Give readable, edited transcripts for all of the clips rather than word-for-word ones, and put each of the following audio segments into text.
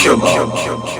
Killah Noez.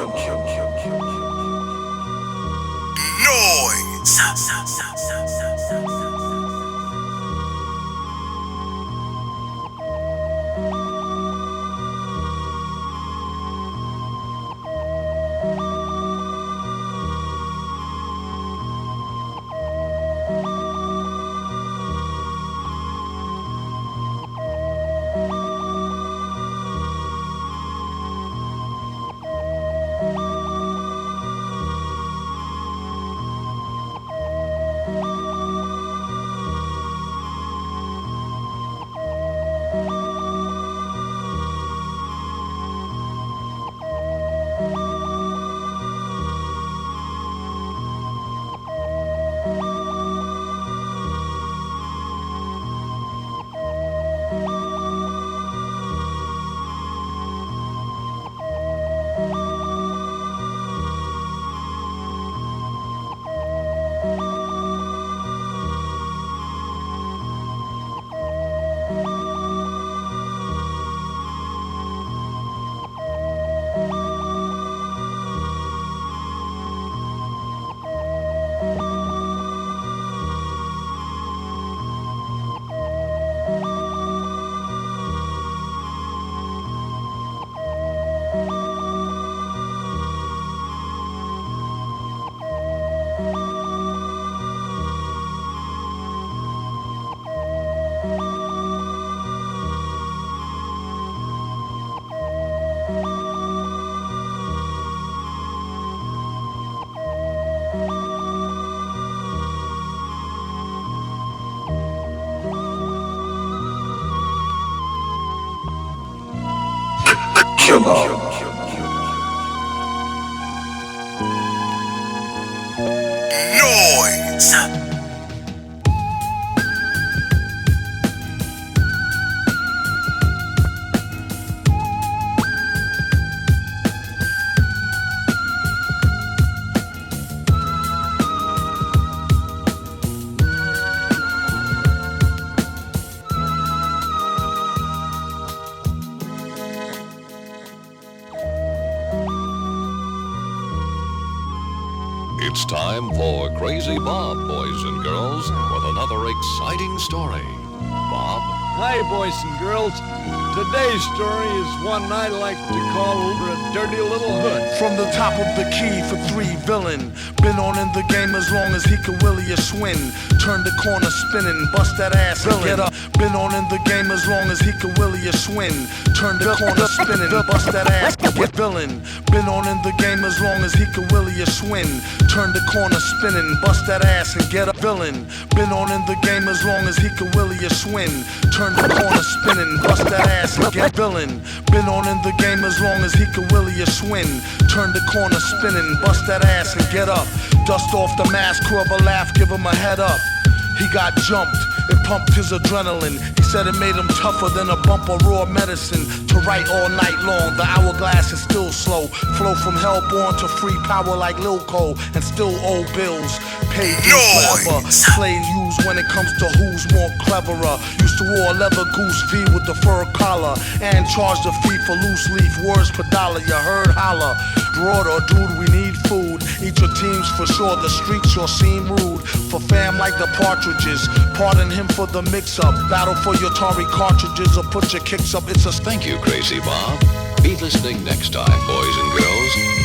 Killah Noez. It's time for Crazy Bob, boys and girls, with another exciting story. Bob? Hi, boys and girls. Today's story is one I like to call A Dirty Little Hood. From the top of the key for 3 villain. Been on in the game as long as he could willy a swin. Turn the corner spinning, bust that ass and get up. Been on in the game as long as he could willy a swin. Turn the corner spinning, bust that ass and get villain. Been on in the game as long as he could willy a swin. Turn the corner spinning, bust that ass and get up. Villain. Been on in the game as long as he could willy a swin. Turn the corner spinning, bust that ass and get villain. Been on in the game as long as he could willy a swin. Turn the corner spinning, bust that ass and get up. Dust off the mask, whoever laugh, give him a head up. He got jumped, it pumped his adrenaline. He said it made him tougher than a bump of raw medicine. To write all night long, the hourglass is still slow. Flow from hellborn to free power like Lil Cole. And still owe bills, paid dues forever. Played used when it comes to who's more cleverer. Used to wear a leather goose V with the fur collar. And charged a fee for loose leaf, words per dollar, you heard holler. Broader, dude, we need food. Eat your teams for sure, the streets sure seem rude. For fam like the partridges, pardon him for the mix-up. Battle for your Atari cartridges or put your kicks up, it's a Thank you, Crazy Bob. Be listening next time, boys and girls.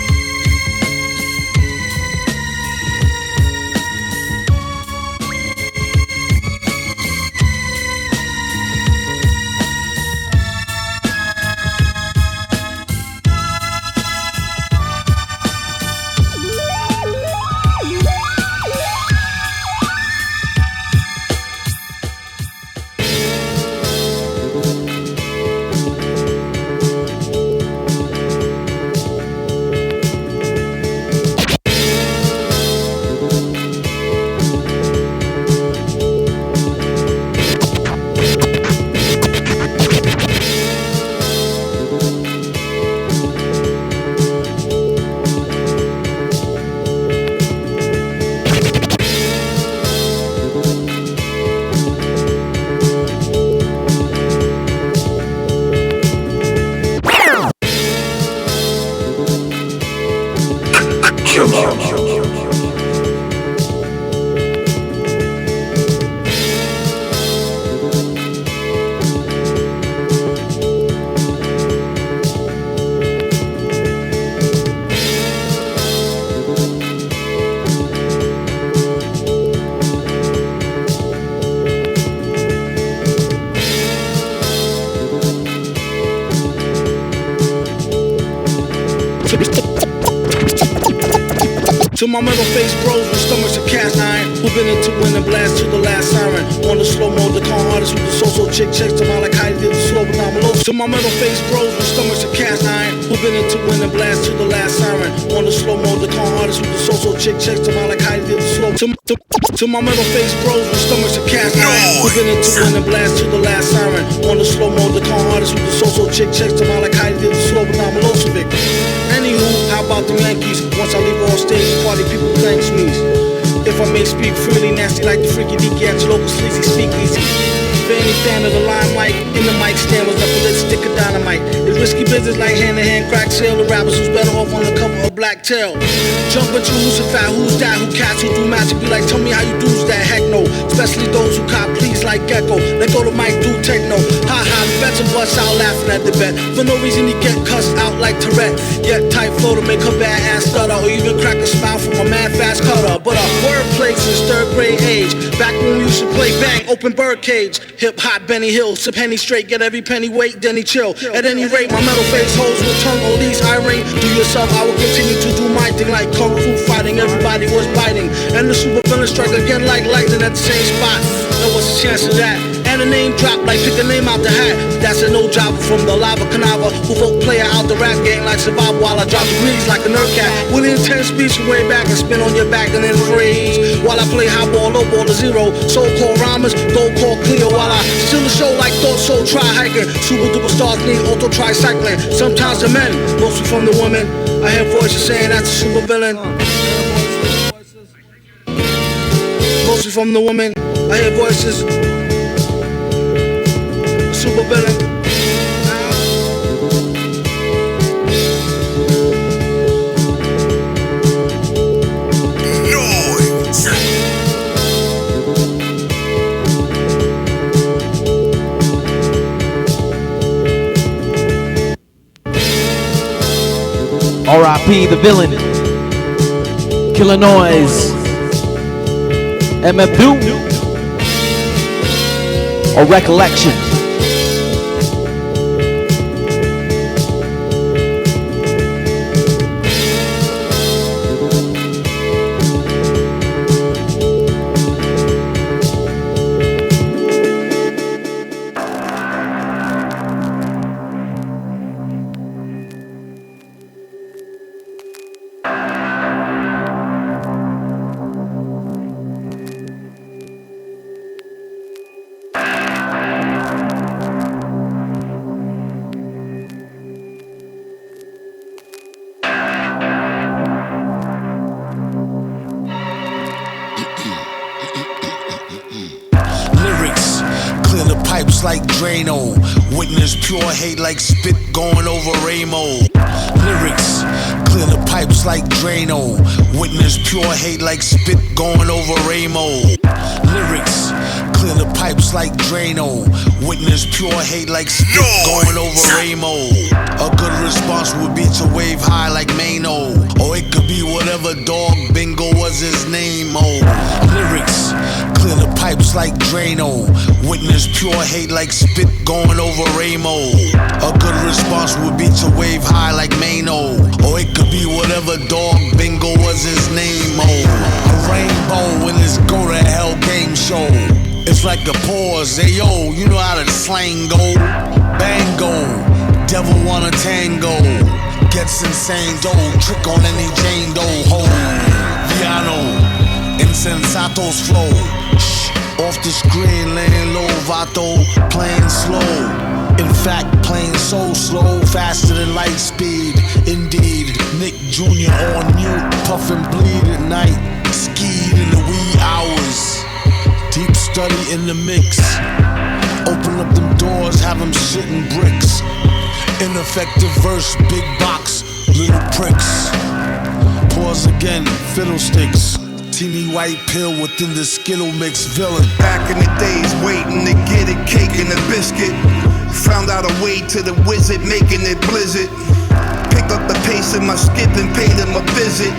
To my metal face bros with stomachs of cast iron, who been into win and blast to the last siren. On the slow mo, the con artist with the so-so chick checks to my like how you did the slow but down below. To my metal face bros with stomachs of cast iron, who been into win and blast to the last siren. On the slow mo, the con artist with the so-so chick checks to my like how you did the slow. To my metal face bros with stomachs of cast iron, who been into win and blast to the last siren. On the slow mo, the con artist with the so-so chick checks to my like how you did the slow but down below. Anywho, how about the Yankees? Once I leave off stage, party people thanks me. If I may speak freely, nasty like the freaky deaky at your local sleazy speakeasy. Fanny fan of the limelight, in the mic stand was a bullet stick of dynamite. It's risky business like hand-to-hand crack sale. The rappers who's better off on the cover of Black Tail. Jump into who's a fat, who's that, who cats who do magic. Be like, tell me how you do's that, heck no. Especially those who cop please like Gecko. Let go to Mike, do techno. Ha ha, the bets and bust out laughing at the bet. For no reason he get cussed out like Tourette. Yet tight flow to make her bad ass stutter, or even crack a smile from a mad fast cutter. But our wordplay since third grade age. Back when we used to play bang, open birdcage. Hip hop Benny Hill, sip Henny straight, get every penny weight, then he chill. At any rate, my metal face hoes will turn all these iron. Do yourself, I will continue to do my thing like kung fu fighting. Everybody was biting, and the super villain strike again like lightning at the same spot. There was a chance of that, and a name drop like pick a name out the hat. That's a no job from the lava canava who vote player out the rap game like survival while I drop degrees like a nerd cat. With an intense speech from way back and spin on your back and then freeze while I play high ball, low ball to zero. So-called rhymers, don't call clear while I still the show like thought so try hiking. Super duper stars need auto tricycling. Sometimes the men, mostly from the women. I hear voices saying that's a super villain. Mostly from the women. I hear voices. Super villain. R.I.P. the villain, Killah Noez M.F. or Recollection. Pipes like Drano, witness pure hate like spit going over Ramo. Lyrics, clear the pipes like Drano, witness pure hate like spit going over Ramo. Lyrics, clear the pipes like Drano, witness pure hate like spit going over Ramo. A good response would be to wave high like Mano, or it could be whatever dog bingo was his name. Oh, lyrics, clear the pipes like Drano, witness pure hate like spit going over Ramo. A good response would be to wave high like Mano, or it could be whatever dog bingo was his name. Oh, a rainbow in this go to hell game show. It's like a pause, hey yo, you know how the slang go. Bango, devil wanna tango, gets insane dough, trick on any Jane Doe. Ho, Viano, insensato's flow. Shh, off the screen, laying low, Vato, playing slow. In fact, playing so slow, faster than light speed. Indeed, Nick Jr. on mute, puff and bleed at night. Skied in the wee hours. Deep study in the mix. Open up them doors, have them shitting bricks. Ineffective verse, big box, little pricks. Pause again, fiddlesticks. Teeny white pill within the Skittle mix villain. Back in the days, waiting to get it, cake and a biscuit. Found out a way to the wizard, making it blizzard. Picked up the pace in my skip and paid him a visit.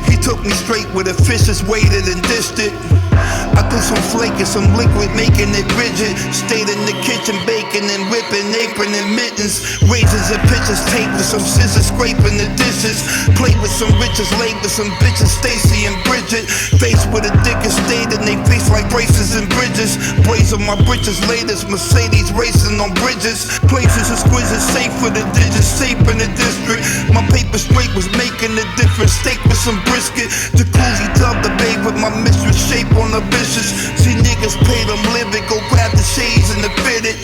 He took me straight where the fishes waited and dished it. I threw some flake taking some liquid, making it rigid. Stayed in the kitchen baking and whipping, apron and mittens. Razors and pitchers, tape with some scissors, scraping the dishes. Played with some riches, laid with some bitches, Stacy and Bridget. Faced with a dick and stayed in they face like braces and bridges. Blaze on my britches, latest Mercedes racing on bridges. Places exquisite, safe for the digits, safe in the district. My paper straight was making a difference. Steak with some brisket, jacuzzi tub the babe with my mistress, shape on the vicious. See niggas pay them living, go grab the shades and the fitted.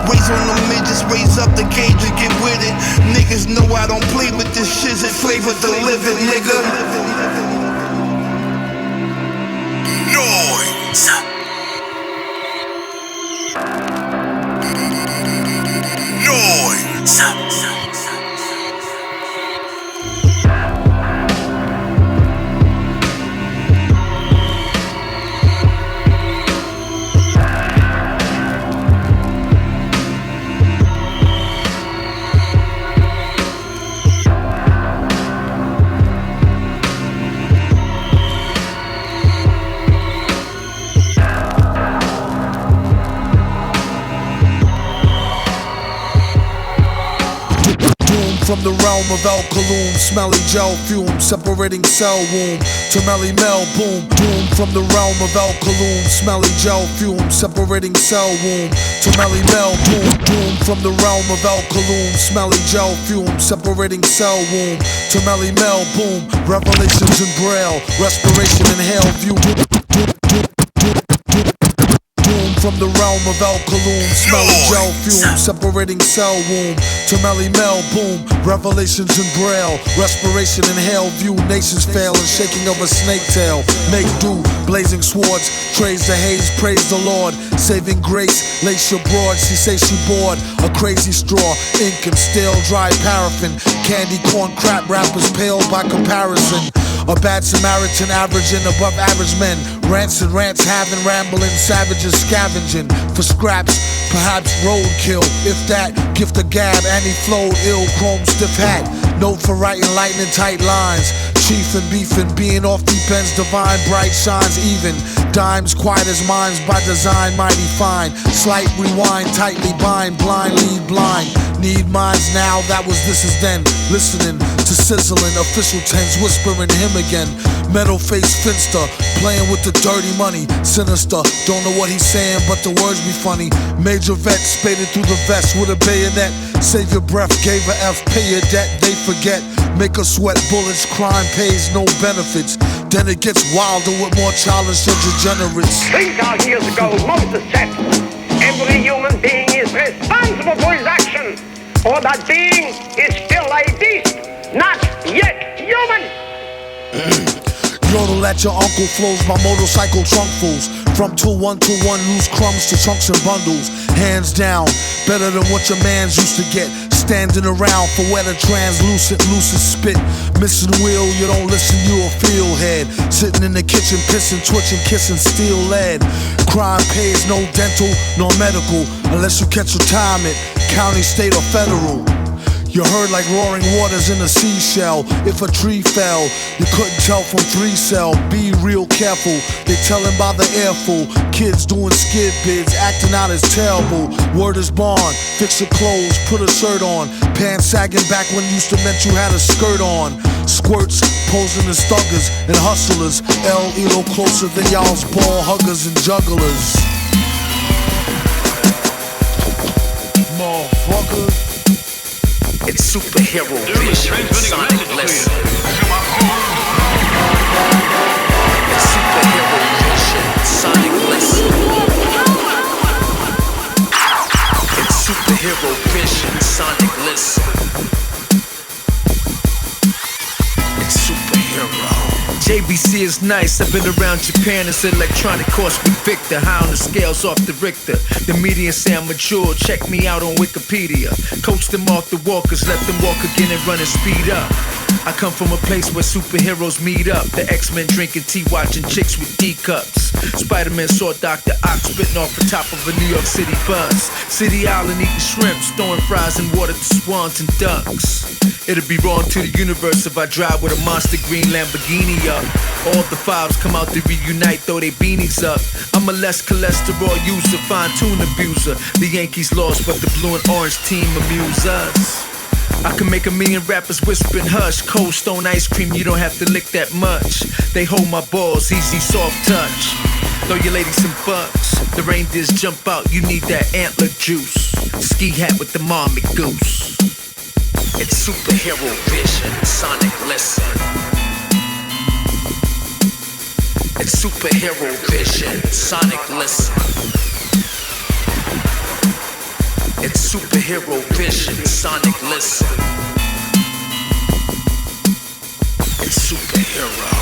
Raise on the midgets, raise up the gauge and get with it. Niggas know I don't play with this shit, it flavor delivered, nigga. Noise. Noise. From the realm of alkaloon, smelly gel fume, separating cell womb to Melly Mel, boom, boom. From the realm of alkaloon, smelly gel fume, separating cell womb to Melly Mel, boom, boom. From the realm of alkaloon, smelly gel fume, separating cell womb to Melly Mel, boom. Revelations in braille, respiration in hell view. From the realm of alkaloon, smelly gel fume, separating cell womb to Melly Mel, boom. Revelations in braille, respiration in hell view. Nations fail and shaking of a snake tail. Make do, blazing swords, trays the haze, praise the Lord. Saving grace, lace your broad, she say she bored. A crazy straw, ink and stale, dry paraffin. Candy corn crap rappers pale by comparison. A bad Samaritan, averaging above average men. Rants and rants, having rambling, savages scavenging for scraps, perhaps roadkill. If that, gift a gab, and he flowed ill, chrome stiff hat. Note for writing lightning tight lines. Chief and beefing, being off deep ends, divine, bright shines even. Dimes quiet as minds by design, mighty fine. Slight rewind, tightly bind, blind lead blind. Need minds now, that was this is then. Listening to sizzling, official tens whispering him again. Metal face finster, playing with the dirty money. Sinister, don't know what he's saying, but the words be funny. Major vet, spaded through the vest with a bayonet. Save your breath, gave a F, pay your debt, they forget. Make us sweat bullets, crime pays no benefits. Then it gets wilder with more childish and degenerates. 3,000 years ago, Moses said, every human being is responsible for his action, for that being is still a beast, not yet human. Yodel at your uncle flows my motorcycle trunk fools. From 2-1 to 1, loose crumbs to chunks and bundles. Hands down, better than what your mans used to get. Standing around for weather translucent, lucid spit. Missing wheel, you don't listen, you a field head. Sitting in the kitchen, pissing, twitching, kissing steel lead. Crime pays no dental, nor medical, unless you catch retirement, county, state, or federal. You heard like roaring waters in a seashell. If a tree fell, you couldn't tell from 3-cell. Be real careful, they tellin' by the airful. Kids doing skid bids, acting out as terrible. Word is bond, fix your clothes, put a shirt on. Pants sagging back when used to meant you had a skirt on. Squirts, posing as thuggers and hustlers. L, Elo closer than y'all's ball huggers and jugglers. Motherfuckers. It's superhero vision, sonic bliss. It's superhero vision, sonic bliss. It's superhero vision, sonic bliss. It's superhero. JBC is nice, I've been around Japan, it's electronic course with Victor. High on the scales off the Richter. The media say I'm mature, check me out on Wikipedia. Coach them off the walkers, let them walk again and run and speed up. I come from a place where superheroes meet up. The X-Men drinking tea, watching chicks with D-cups. Spider-Man saw Dr. Ox spitting off the top of a New York City bus. City Island eating shrimps, throwing fries in water to swans and ducks. It'd be wrong to the universe if I drive with a monster green Lamborghini up. All the fives come out to reunite, throw their beanies up. I'm a less cholesterol user, fine-tune abuser. The Yankees lost, but the blue and orange team amuse us. I can make a million rappers whisper and hush. Cold Stone ice cream, you don't have to lick that much. They hold my balls, easy soft touch. Throw your lady some bucks. The reindeers jump out, you need that antler juice. Ski hat with the mommy goose. It's superhero vision, Sonic listen. It's superhero vision, Sonic listen. It's superhero vision, Sonic listen. It's superhero.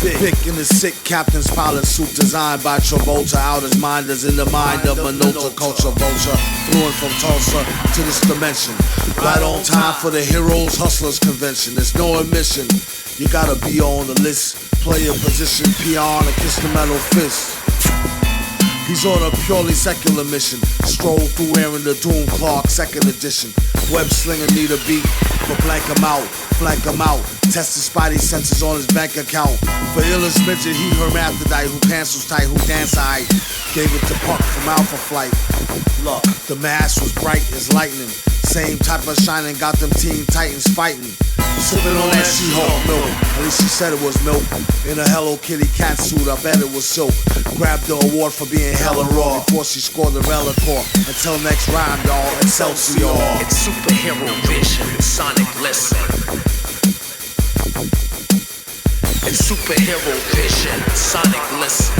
Big in the sick captain's pilot suit designed by Travolta. Out his mind is in the mind of a Minota culture vulture. Fluent from Tulsa to this dimension. Right on time for the Heroes Hustlers Convention. There's no admission. You gotta be on the list. Play a position, peon, and kiss the metal fist. He's on a purely secular mission. Stroll through wearing the Doom Clark 2nd edition. Web slinger need a beat, but blank him out, flank him out. Test his spidey senses on his bank account. For illest midget, he hermaphrodite who pencils tight, who dance high. Gave it to Puck from Alpha Flight. Look, the mask was bright as lightning. Same type of shining got them Teen Titans fighting. Sipping on that She-Hulk milk. At least she said it was milk. In a Hello Kitty cat suit, I bet it was silk. Grabbed the award for being hella raw before she scored the Relicore. Until next rhyme, y'all, Excelsior. It's superhero vision, Sonic listen. It's superhero vision, Sonic listen.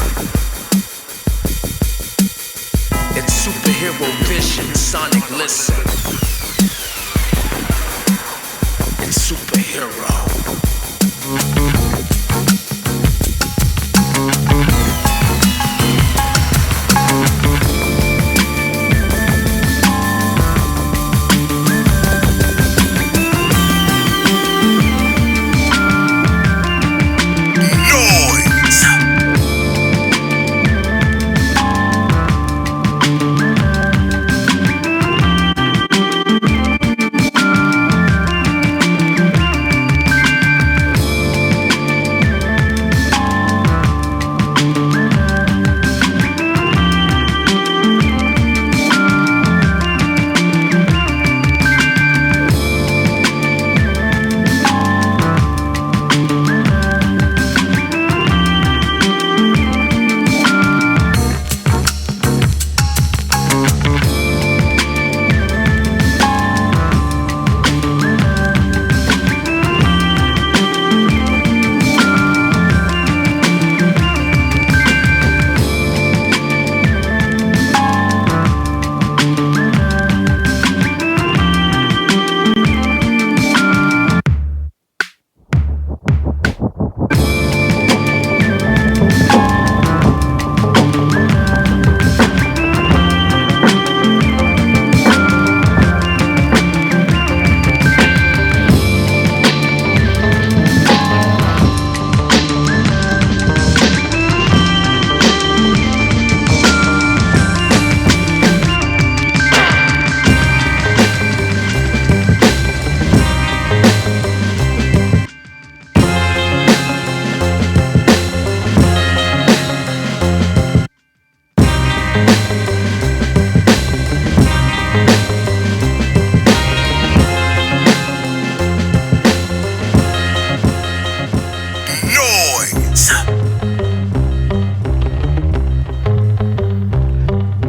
It's superhero vision, Sonic listen. It's superhero.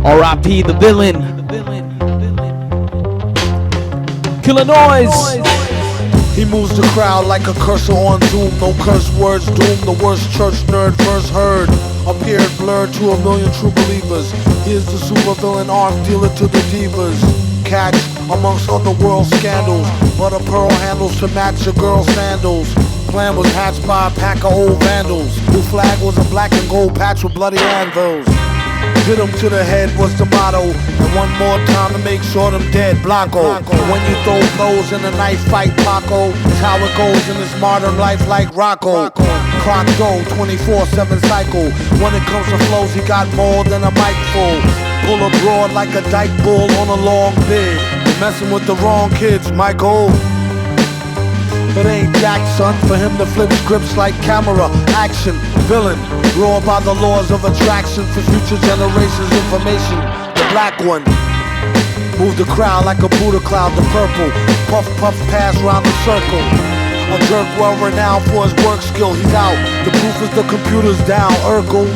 R.I.P. the villain. Killah Noez. He moves the crowd like a cursor on Zoom. No curse words doom. The worst church nerd first heard. Appeared blurred to a million true believers. He is the supervillain arms dealer to the divas. Catch amongst underworld scandals. Butter pearl handles to match your girl's sandals. Plan was hatched by a pack of old vandals. Whose flag was a black and gold patch with bloody anvils. Hit him to the head was the motto. And one more time to make sure them dead, Blanco. When you throw blows in a knife fight, Paco, it's how it goes in this modern life like Rocco. Clock go, 24/7 cycle. When it comes to flows, he got more than a mic full. Pull abroad like a dyke bull on a long bid. You're messing with the wrong kids, Michael. It ain't Jack, son, for him to flip scripts like camera, action, villain, raw by the laws of attraction for future generations' information. The black one, move the crowd like a Buddha cloud, the purple, puff, puff, pass round the circle. A jerk well renowned for his work skill, he's out. The proof is the computer's down, Urkel.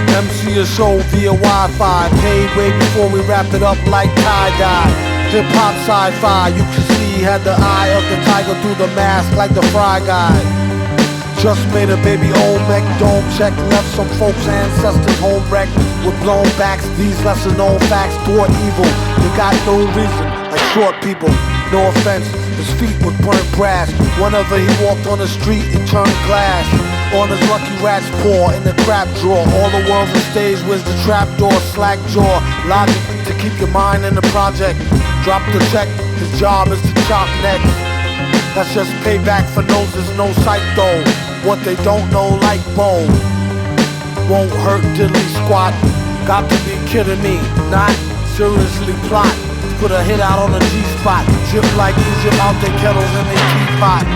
MC a show via Wi-Fi, paid way before we wrap it up like tie-dye. Hip-hop sci-fi, you can see he had the eye of the tiger through the mask like the Fry Guy. Just made a baby Olmec dome check, left some folks' ancestors home wrecked with blown backs. These lesser known facts thwart evil. You got no reason, like short people. No offense, his feet would burn brass. Whenever he walked on the street, it turned glass. On his lucky rat's paw in the crap drawer. All the world's a stage, where's the trap door? Slack jaw, logic to keep your mind in the project. Drop the check, his job is to chop necks. That's just payback for noses, no sight though. What they don't know like bone won't hurt diddly squat. Got to be kidding me, not seriously plot. Put a hit out on a G-spot. Chip like Egypt out their kettles in their teapot.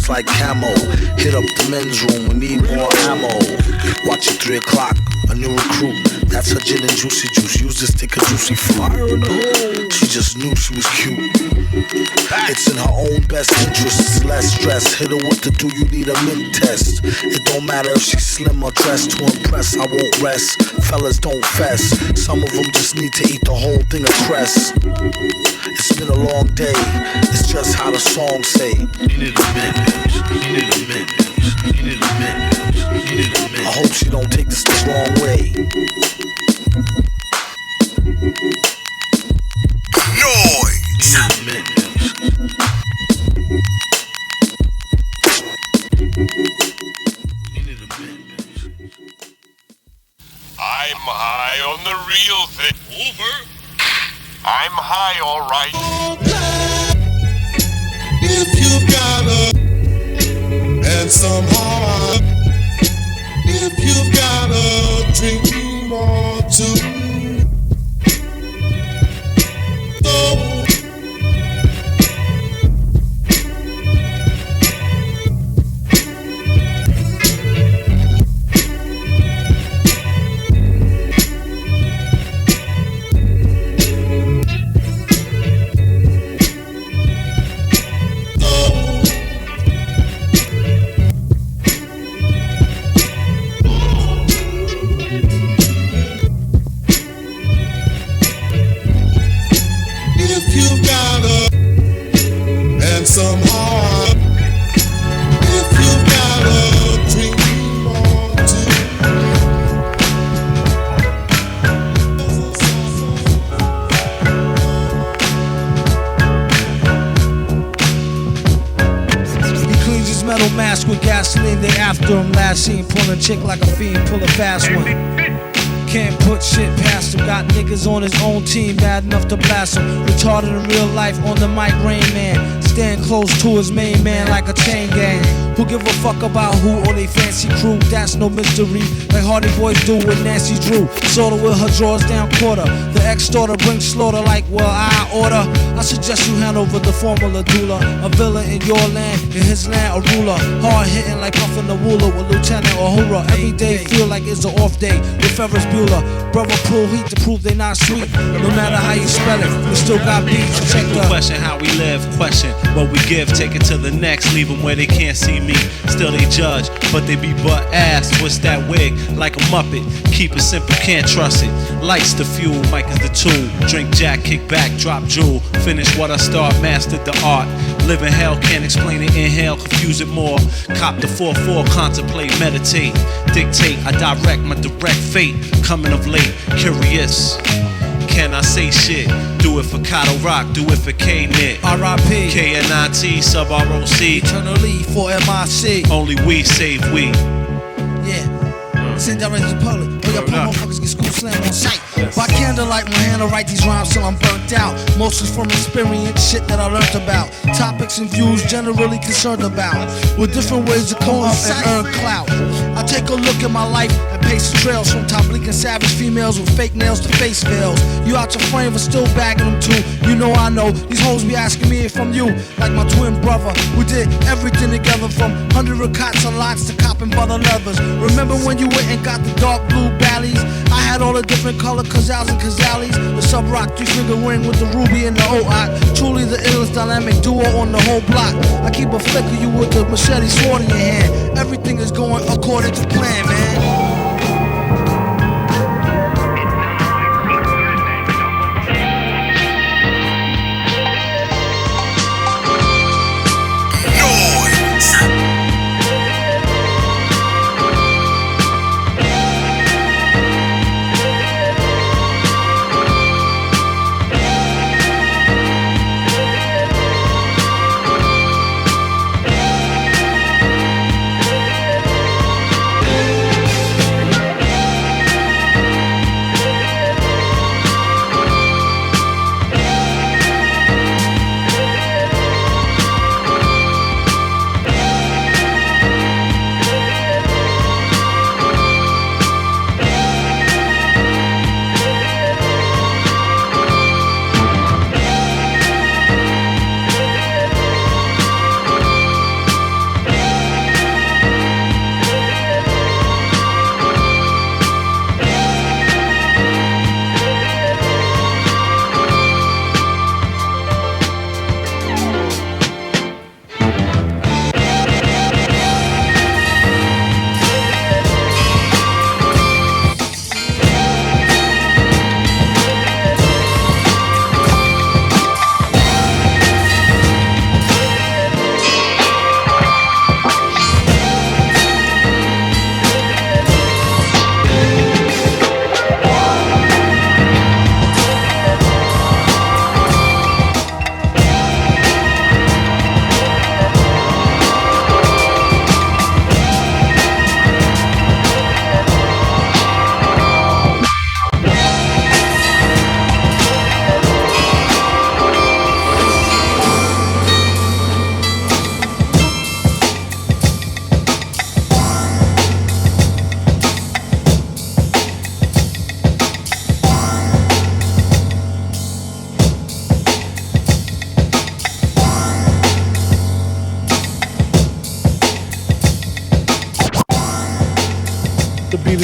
Like camo, hit up the men's room, we need more ammo. Watch it 3 o'clock, a new recruit. That's her gin and juicy juice. Use this take a juicy fire in the hole. She just knew she was cute. It's in her own best interest, less stress. Hit her with the do you need a mint test. It don't matter if she's slim or dressed. To impress, I won't rest. Fellas don't fess. Some of them just need to eat the whole thing of cress. It's been a long day. It's just how the song say. You need a mint. You need a mint. You need a mint. You need a mint. I hope she don't take this the wrong way. I'm high on the real thing. Over. I'm high, all right. If you've got a and some heart, if you've got a drink you want to. Some heart, if you've got a drink you want to. He cleans his metal mask with gasoline. They after him. Last seen pulling chick like a fiend, pull a fast one. Can't put shit past him. Got niggas on his own team bad enough to blast him. Retarded in real life on the mic, Rain Man. Stand close to his main man like a chain gang. Who give a fuck about who or they fancy crew? That's no mystery, like Hardy Boys do with Nancy Drew. Sorta with her drawers down quarter. The ex-daughter brings slaughter like, well, I order. I suggest you hand over the formula doula. A villain in your land, in his land, a ruler. Hard hitting like Puffin the Ruler with Lieutenant Uhura. Every day feel like it's an off day with Ferris Bueller. Brother pull heat to prove they not sweet. No matter how you spell it, we still got beats. Check the question how we live, question what we give, take it to the next, leave them where they can't see me. Still they judge, but they be butt ass. Twist that wig like a Muppet. Keep it simple, can't trust it. Lights the fuel, mic is the tool. Drink Jack, kick back, drop jewel. Finish what I start, mastered the art. Live in hell, can't explain it, inhale, confuse it more. Cop the 4-4, contemplate, meditate. Dictate, I direct my direct fate. Coming of late, curious. Can I say shit? Do it for Cotto Rock, do it for K-Nit. R.I.P. K-N-I-T, sub-R-O-C. Eternally for M.I.C. Only we save we. Yeah. Send direct to the public. Or your poor motherfuckers get school slam on sight. By candlelight, my hand to write these rhymes till I'm burnt out. Mostly from experience, shit that I learned about. Topics and views generally concerned about. With different ways to come up and earn clout. I take a look at my life and pace the trails. From top leaking savage females with fake nails to face veils. You out your frame but still bagging them too. You know I know, these hoes be asking me if I'm you. Like my twin brother, we did everything together. From 100 cots and lots to copping butter leathers. Remember when you went and got the dark blue Bally's? I had all the different color Kazals and Kazalis. The sub rock 3-finger ring with the ruby and the O-Ot. Truly the illest dynamic duo on the whole block. I keep a flick of you with the machete sword in your hand. Everything is going according to plan, man.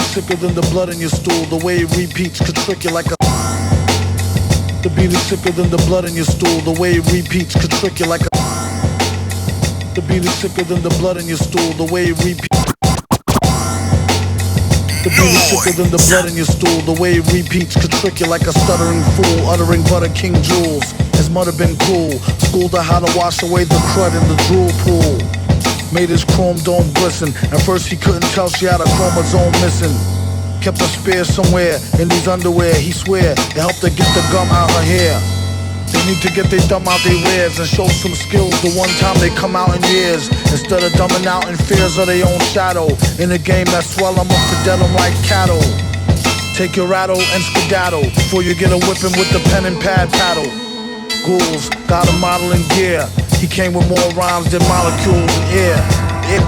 sicker than the blood in your stool. The way it repeats could trick you like a. The beat is sicker than the blood in your stool. The way it repeats could trick you like a. The beat is sicker than the blood in your stool. The way it repeats. The beat is sicker than the blood in your stool. The way it repeats could trick you like a stuttering fool, uttering butter king jewels. His mother been cool, schooled her how to wash away the crud in the drool pool. Made his chrome dome glisten. At first he couldn't tell she had a chromosome missing. Kept a spare somewhere in these underwear. He swear it helped her get the gum out her hair. They need to get their thumb out their wares and show some skills the one time they come out in years. Instead of dumbing out in fears of their own shadow. In a game that swell them up to dead them like cattle. Take your rattle and skedaddle before you get a whipping with the pen and pad paddle. Ghouls got a model in gear. He came with more rhymes than molecules in air. Yeah.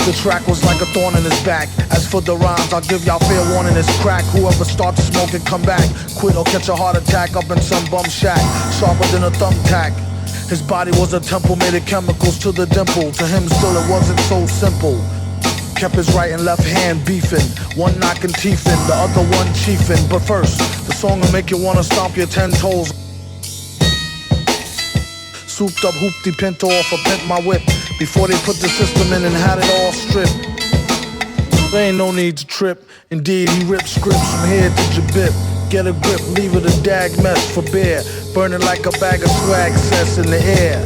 The track was like a thorn in his back. As for the rhymes, I'll give y'all fair warning, it's crack. Whoever starts smoking, come back. Quit or catch a heart attack up in some bum shack. Sharper than a thumbtack. His body was a temple, made of chemicals to the dimple. To him still it wasn't so simple. Kept his right and left hand beefing. One knocking teeth in, the other one chiefing. But first, the song will make you wanna stomp your 10 toes. Souped up hoopty pinto off a pimp my whip. Before they put the system in and had it all stripped. There ain't no need to trip. Indeed, he ripped scripts from here to Jabip. Get a grip, leave it a dag mess for bear. Burning like a bag of swag cess in the air.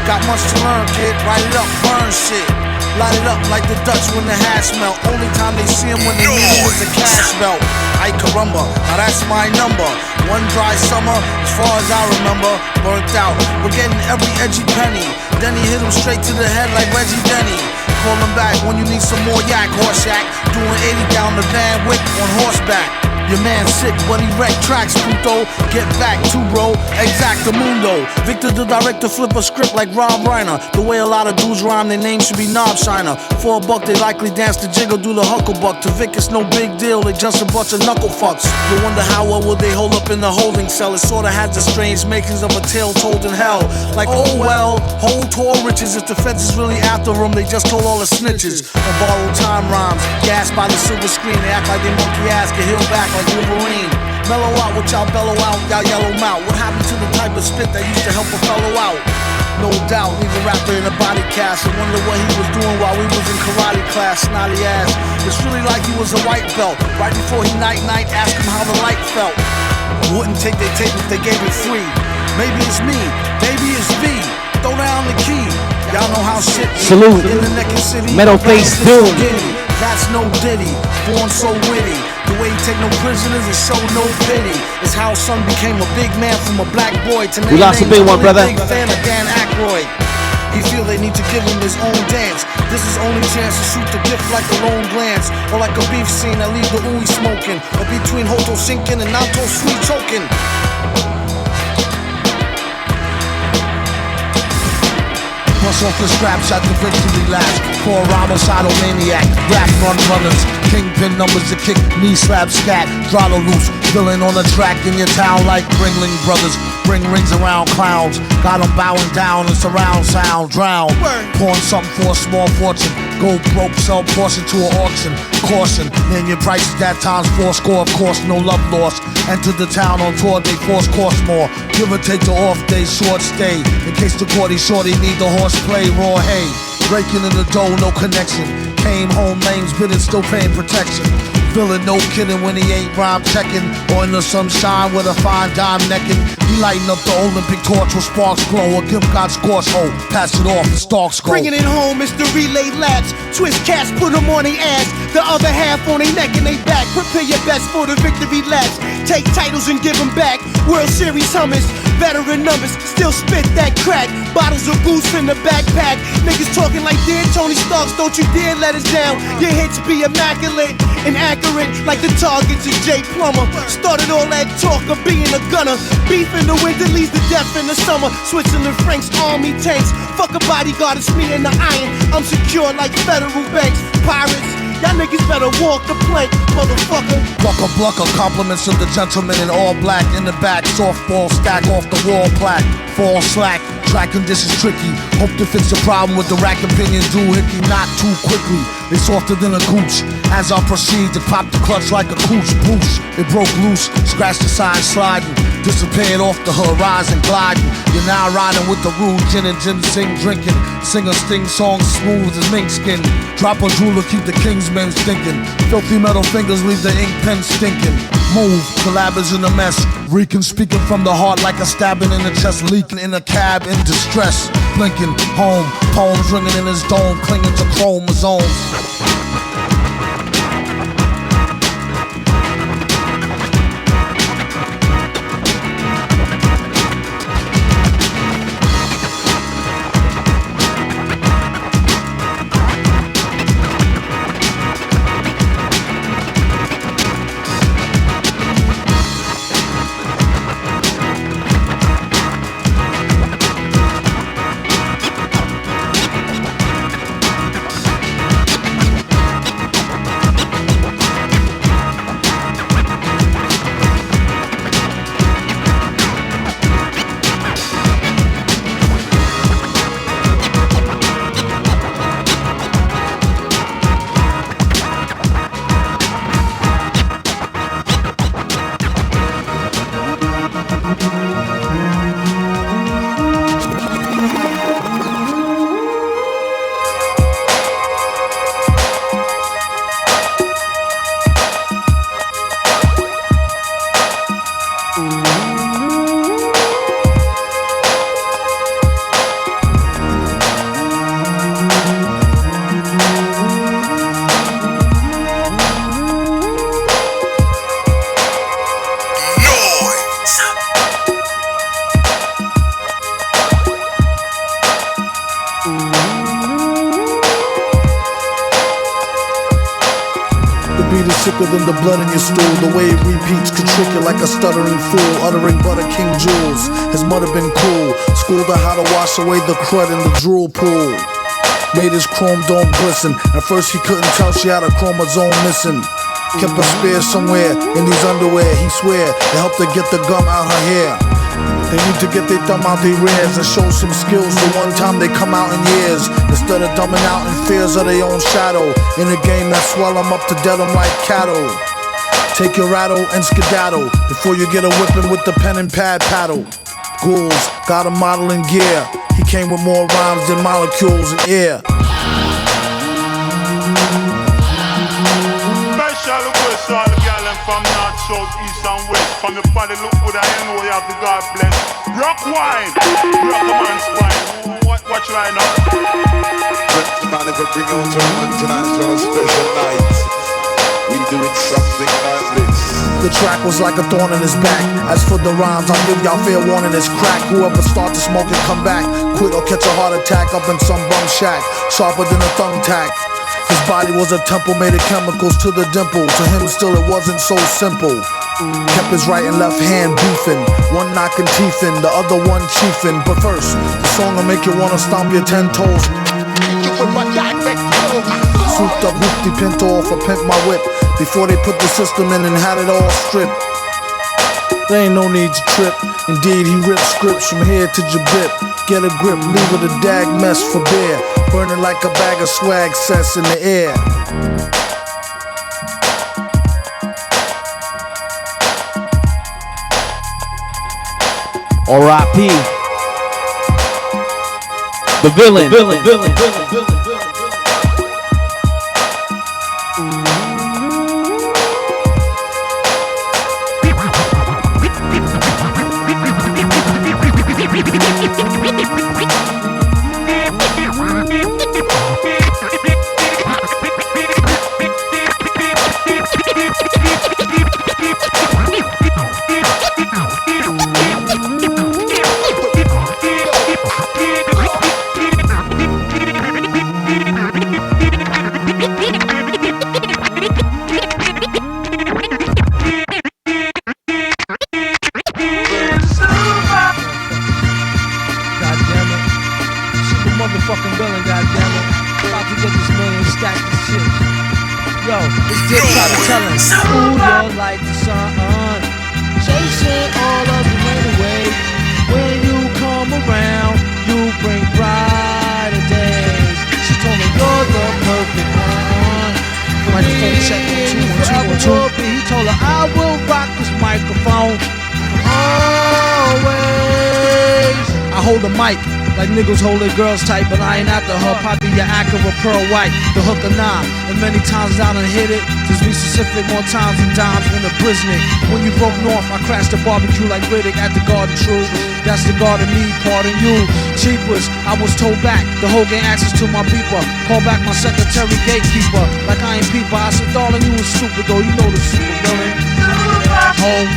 Got much to learn, kid. Write it up, burn shit. Light it up like the Dutch when the hash melt. Only time they see him when they need him is the cash belt. Ay caramba, now that's my number. One dry summer, as far as I remember, burnt out. We're getting every edgy penny. Then he hit him straight to the head like Reggie Denny. Call him back when you need some more yak, horse yak. Doing 80 down the Van Wick on horseback. Your man sick, but he wrecked tracks, puto. Get back to bro, exactamundo. Victor the director flip a script like Rob Reiner. The way a lot of dudes rhyme, their name should be Knob Shiner. For a buck, they likely dance the jiggle, do the hucklebuck. To Vic, it's no big deal, they just a bunch of knuckle fucks. You wonder how well would they hold up in the holding cell. It sorta has the strange makings of a tale told in hell. Like, oh well, hold tall riches. If the feds is really after them, they just told all the snitches. On borrowed time rhymes, gassed by the silver screen. They act like they monkey ass can heal back like Wolverine. Mellow out what y'all bellow out, y'all yellow mouth. What happened to the type of spit that used to help a fellow out? No doubt, leave a rapper in a body cast. I wonder what he was doing while we was in karate class. Snotty ass, it's really like he was a white belt. Right before he night-night, ask him how the light felt. Wouldn't take their tape if they gave it free. Maybe it's me, maybe it's V. Throw down the key. Y'all know how shit is. Salute. In the naked city. Metal Face Doom. That's no Diddy, born so witty. The way he take no prisoners and show no pity. It's how son became a big man from a black boy to We lost a big one, brother. Big fan of Dan Aykroyd. He feel they need to give him his own dance. This is only chance to shoot the gift like a lone glance. Or like a beef scene that leave the ooey smoking. Or between Hoto sinking and Nato sweet choking. Bust off the scraps at the victory laps. For a homicidal maniac, rap run runners, kingpin numbers to kick, knee slap scat, throttle loose, villain on the track in your town like Ringling Brothers. Bring rings around clowns, got them bowing down and surround sound, drown. Pawn something for a small fortune, go broke, sell portion to an auction. Caution, name your prices that times 4 score, of course, no love lost. Enter the town on tour, they force cost more. Give or take the off day, short stay. In case the cordy shorty need the horseplay, raw hay. Raking in the dough, no connection. Came home, lames bidding, still paying protection. Villain, no kidding when he ain't rhyme checking. Or in the sunshine with a fine dime necking. He lighting up the Olympic torch with sparks glow. Or give God scorch hole, pass it off and stalks go. Bringing it home, it's the relay laps. Twist cats, put them on their ass. The other half on their neck and they back. Prepare your best for the victory laps. Take titles and give them back. World Series hummus, veteran numbers, still spit that crack. Bottles of booze in the backpack. Niggas talking like dear Tony Starks, don't you dare let us down. Your hits be immaculate and accurate like the targets of Jay Plummer. Started all that talk of being a gunner. Beef in the winter leads to death in the summer. Switzerland Frank's army tanks. Fuck a bodyguard, it's me and the iron. I'm secure like federal banks. Pirates, y'all niggas better walk the plank, motherfucker. Blucker, compliments of the gentleman in all black. In the back, softball stack off the wall plaque. Fall slack, track conditions tricky. Hope to fix the problem with the rack opinion. Do hickey, not too quickly. They softer than a gooch. As I proceed to pop the clutch like a cooch boosh. It broke loose, scratched the side sliding. Disappeared off the horizon gliding. You're now riding with the rude gin and ginseng drinking. Sing a sting song smooth as mink skin. Drop a jeweler, keep the king's men stinking. Filthy metal fingers leave the ink pen stinking. Move, collab is in a mess. Reeking, speaking from the heart like a stabbing in the chest. Leaking in a cab in distress. Blinking, home, poems ringing in his dome. Clinging to chromosomes. Sicker than the blood in your stool. The way it repeats could trick you like a stuttering fool. Uttering butter king jewels. His mother been cool. Schooled her how to wash away the crud in the drool pool. Made his chrome dome glisten. At first he couldn't tell she had a chromosome missing. Kept a spear somewhere in these underwear. He swear it helped her get the gum out her hair. They need to get their thumb out their rears and show some skills the one time they come out in years. Instead of dumbing out in fears of their own shadow. In a game that swell them up to dead them like cattle. Take your rattle and skedaddle before you get a whipping with the pen and pad paddle. Ghouls got a model in gear. He came with more rhymes than molecules in air. Special request to all the girl from north, south, east and west. From your body look good, I know you have the God bless. Rock wine, rock a man's spine. Watch right now. Man, if we bring out to one tonight's for a special night, we doing something like this. The track was like a thorn in his back. As for the rhymes, I'll give y'all fair warning, it's crack. Whoever start to smoke it, come back. Quit or catch a heart attack up in some bum shack. Sharper than a thumbtack. His body was a temple made of chemicals to the dimple. To him still it wasn't so simple. Kept his right and left hand beefing. One knocking teeth in, the other one chiefing. But first, the song will make you wanna stomp your 10 toes. Souped up hoopty pinto off a pimp my whip. Before they put the system in and had it all stripped. There ain't no need to trip. Indeed, he ripped scripts from here to Jabip. Get a grip, leave it a dag mess for bear. Burning like a bag of swag cess in the air. R.I.P. The villain. Motherfucking villain, goddammit. About to get this million, stack this shit. Yo, it's Dick trying to tell us. Ooh, you're like the sun. Chasing all of the rain away. When you come around, you bring brighter days. She told me you're the perfect one. Microphone check, 1, 2, 1, 2. He told her I will rock this microphone always. I hold a mic like niggas hold their girls tight, but I ain't after her. Poppy, your Acura pearl white, the hook or nah. And many times I done hit it. Just be specific, more times than dimes in a Brisnik. When you broke north, I crashed the barbecue like Riddick at the Garden True. That's the garden me, pardon you. Cheapers, I was told back. The whole gang access to my beeper. Call back my secretary gatekeeper. Like I ain't peeper. I said, darling, you was stupid though. You know the super villain. Home.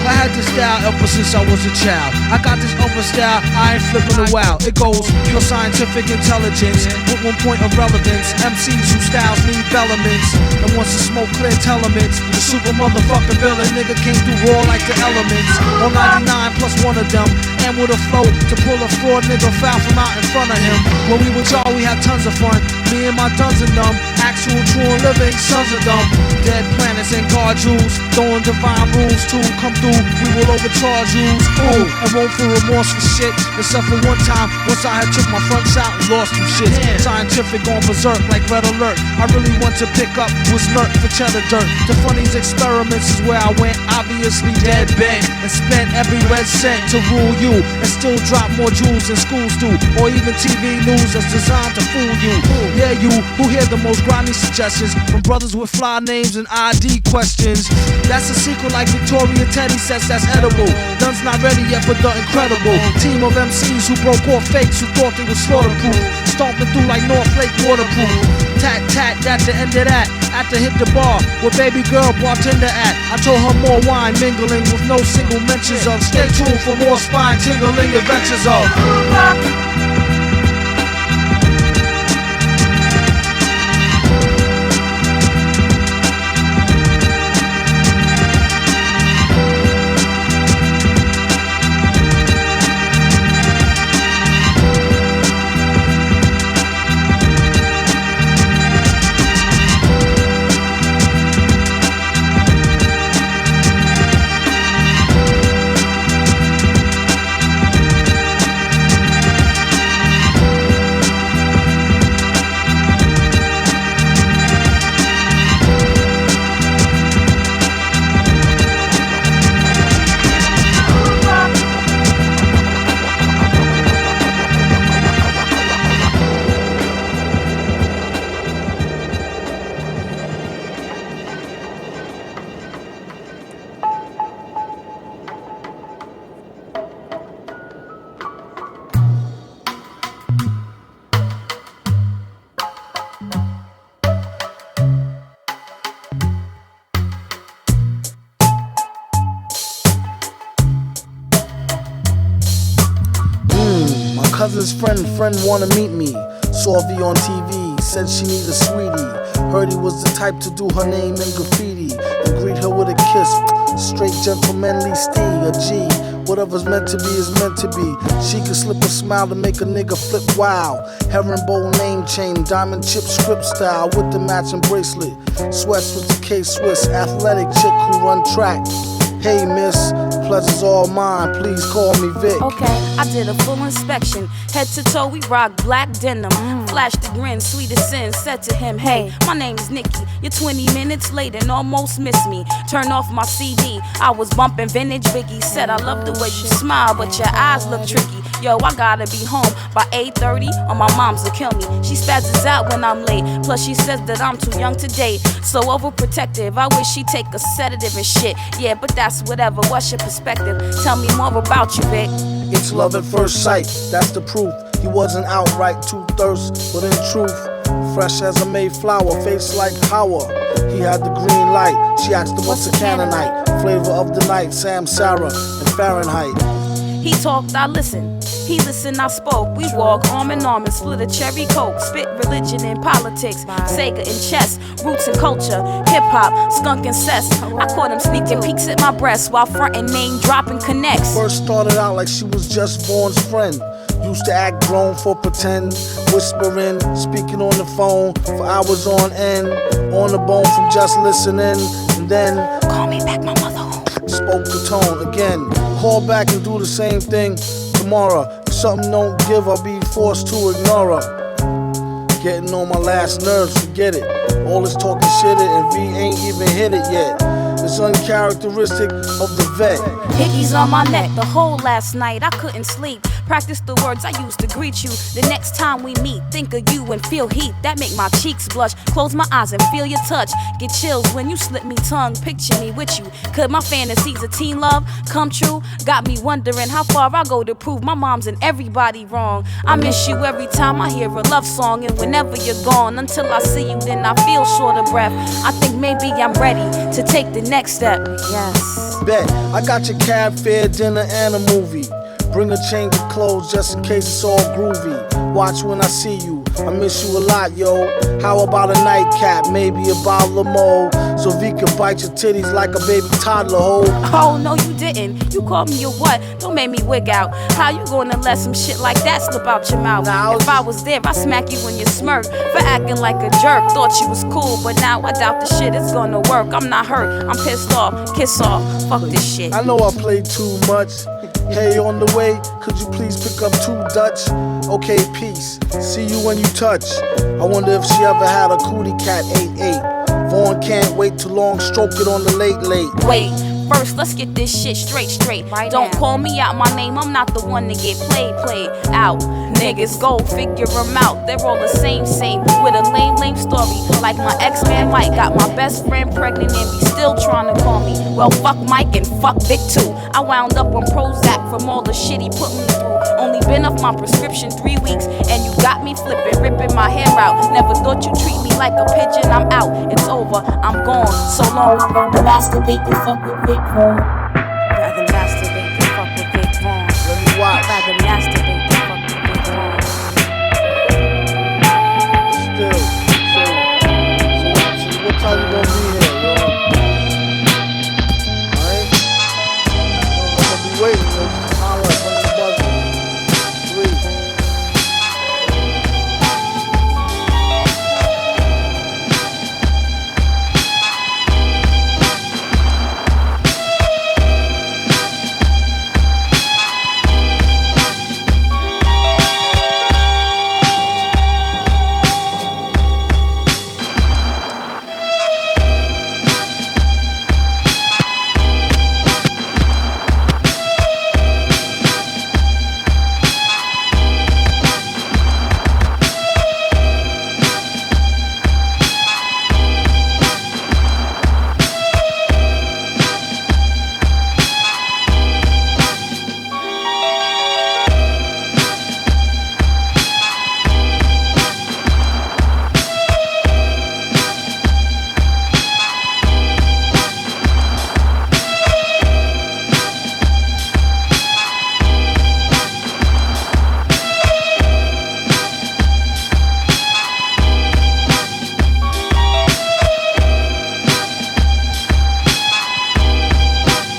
I had this style ever since I was a child. I got this upper style, I ain't flipping a wow. It goes pure scientific intelligence with 1 point of relevance. MCs whose styles need elements, and once the smoke clear elements, the super motherfucking villain nigga came through raw like the elements. On 99 plus one of them, and with a flow to pull a fraud nigga foul from out in front of him. When we with y'all, we had tons of fun. Me and my duns and them, actual true and living sons of them. Dead planets and guard jewels, throwing divine rules to come through. We will overcharge you, ooh, and won't feel remorse for shit. Except for one time, once I had took my fronts out and lost some shit. Scientific on berserk like red alert. I really want to pick up was nerd for cheddar dirt. The funniest experiments is where I went, obviously dead bent, and spent every red cent to rule you, and still drop more jewels than schools do, or even TV news that's designed to fool you. Yeah, you who hear the most grimy suggestions from brothers with fly names and ID questions. That's a sequel like Victoria Teddy says that's edible. None's not ready yet for the incredible team of MCs who broke off fakes who thought they was slaughterproof, stomping through like North Lake waterproof. Tat tat, that's the end of that. After hit the bar where baby girl bartender at, I told her more wine mingling with no single mentions of. Stay tuned for more spine tingling adventures of. Cousin's friend wanna meet me. Saw V on TV, said she need a sweetie. Heard he was the type to do her name in graffiti and greet her with a kiss. Straight gentlemanly steed, a G. Whatever's meant to be is meant to be. She could slip a smile to make a nigga flip wild. Herringbone name chain, diamond chip script style with the matching bracelet. Sweats with the K-Swiss, athletic chick who run track. Hey miss, pleasure's all mine, please call me Vic. Okay, I did a full inspection. Head to toe, we rock black denim. Flashed the grin, sweet as sin, said to him, hey, my name is Nikki. You're 20 minutes late and almost missed me. Turn off my CD, I was bumping vintage Biggie. Said I love the way you smile, but your eyes look tricky. Yo, I gotta be home by 8:30 or my mom's will kill me. She spazzes out when I'm late. Plus she says that I'm too young to date. So overprotective, I wish she'd take a sedative and shit. Yeah, but that's whatever. What's your perspective? Tell me more about you, Vic. It's love at first sight, that's the proof. He wasn't outright too thirst, but in truth, fresh as a Mayflower, face like power. He had the green light. She asked him what's a Canaanite. Flavor of the night, Sam, Sarah, and Fahrenheit. He talked, I listened. He listened, I spoke. We walk arm in arm and split a cherry coke. Spit religion and politics, Sega and chess, roots and culture, hip hop, skunk and cess. I caught him sneaking peeks at my breast while frontin' name dropping connects. First started out like she was just Vaughn's friend. Used to act grown for pretend, whispering, speaking on the phone for hours on end. On the bone from just listening, and then call me back, my mother. Spoke the tone again. Call back and do the same thing tomorrow. If something don't give, I'll be forced to ignore her. Getting on my last nerves, forget it. All this talking shit and V ain't even hit it yet. It's uncharacteristic of the vet. Hickeys on my neck the whole last night. I couldn't sleep. Practice the words I used to greet you. The next time we meet, think of you and feel heat that make my cheeks blush. Close my eyes and feel your touch. Get chills when you slip me tongue. Picture me with you. Could my fantasies of teen love come true? Got me wondering how far I go to prove my mom's and everybody wrong. I miss you every time I hear a love song, and whenever you're gone, until I see you, then I feel short of breath. I think maybe I'm ready to take the next step. Yes. Bet I got your cab fare, dinner, and a movie. Bring a change of clothes just in case it's all groovy. Watch when I see you, I miss you a lot, yo. How about a nightcap, maybe a bottle of Mo, so V can bite your titties like a baby toddler, ho. Oh, no you didn't, you called me a what? Don't make me wig out. How you gonna let some shit like that slip out your mouth? If I was there, I'd smack you in your smirk for acting like a jerk. Thought you was cool, but now I doubt the shit is gonna work. I'm not hurt, I'm pissed off, kiss off, fuck this shit. I know I played too much. Hey, on the way, could you please pick up 2 Dutch? Okay, peace. See you when you touch. I wonder if she ever had a cootie cat 8-8. Vaughn can't wait too long, stroke it on the late. Wait, first let's get this shit straight. Don't call me out my name, I'm not the one to get played out. Niggas go figure them out, they're all the same, with a lame story. Like my ex-man Mike got my best friend pregnant and be still trying to call me. Well, fuck Mike and fuck Vic too. I wound up on Prozac from all the shit he put me through. Only been off my prescription 3 weeks, and you got me flipping, ripping my hair out. Never thought you'd treat me like a pigeon. I'm out, it's over, I'm gone, so long. Rather masturbate than fuck with Vic Vaughn. Rather masturbate than fuck with Vic Vaughn. Let me watch. Rather masturbate than fuck with Vic Vaughn. Still, so what time you gonna be here, yo? Alright? I'm gonna be waiting, yo. Holla, when you buzzing. 3.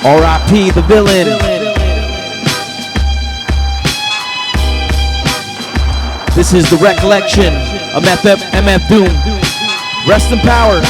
R.I.P. the villain. This is the recollection of MF Doom. Rest in power.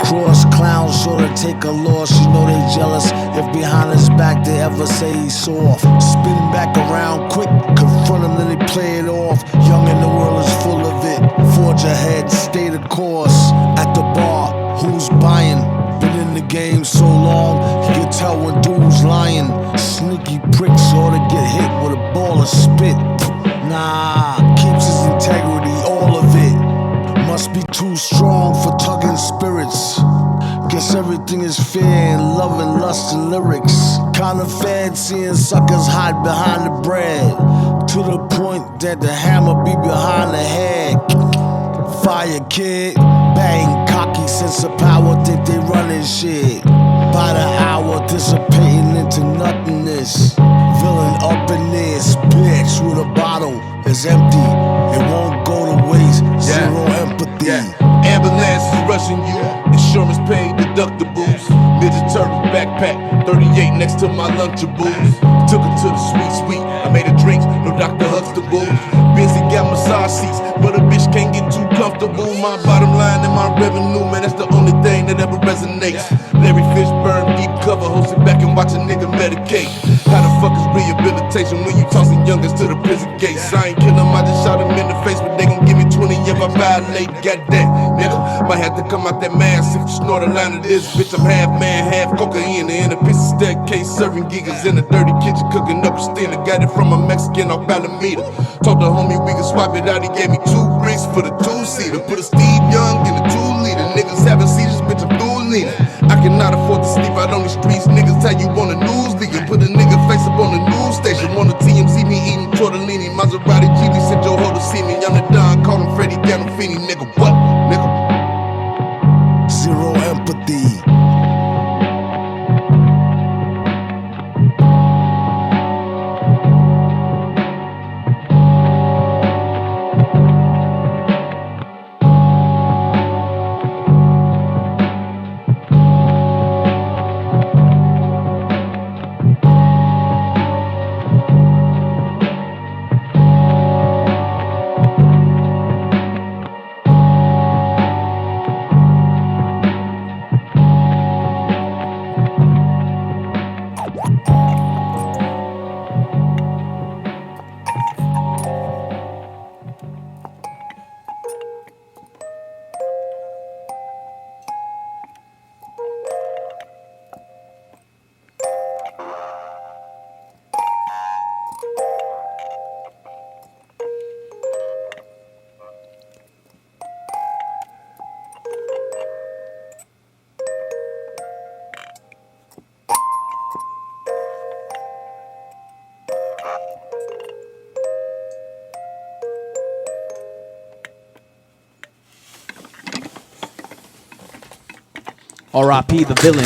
Cross clowns sure to take a loss. You know they jealous if behind his back they ever say he's soft. Spin back around quick, confront him, then they play it off. Young and the world is full of it. Forge ahead, stay the course. At the bar, who's buying? Been in the game so long, you can tell when dudes lying. Sneaky pricks ought to get hit with a ball of spit. Nah, keeps his integrity, all of it. Must be too strong for tugging spirits. Guess everything is fair in love and lust and lyrics. Kinda fed seeing suckers hide behind the bread, to the point that the hammer be behind the head. Fire kid, bang, cocky sense of power, think they running shit. By the hour, dissipating into nothingness. Villain up in this bitch with a bottle is empty. It won't go to waste. Zero empathy. Ambulance is rushing you. Insurance paid deductibles. Ninja Turtle backpack, 38 next to my Lunchables. Took her to the sweet. I made her drinks, no Dr. Huxtable. Busy got massage seats, but a bitch can't get too comfortable. My bottom line and my revenue, man, that's the only thing that ever resonates. Larry Fishburne, deep cover, hosted back and watch a nigga medicate. How the fuck is rehabilitation when you tossing youngers to the prison gates? I ain't kill 'em, I just shot 'em in the face, but they gon' give me 20 if I violate. Goddamn, nigga, might have to come out that mask if you snort a line of this. Bitch, I'm half man, half cocaine. In a piece of staircase, serving gigas in a dirty kitchen, cooking up a steamer. Got it from a Mexican off Alameda. Told the homie we could swap it out, he gave me 2 bricks for the 2-seater. Put a Steve Young in a 2-liter. Niggas having seizures, bitch, I'm dual leaning. I cannot afford to sleep out on the streets. Niggas tell you on the news leaking. Put a nigga face up on the news station. On the TMZ, me eating tortellini. Maserati Geely sent your hoe to see me. I'm the Don, call him Freddie Gandolfini. Nigga, what? Nigga. Zero empathy. R.I.P. the villain.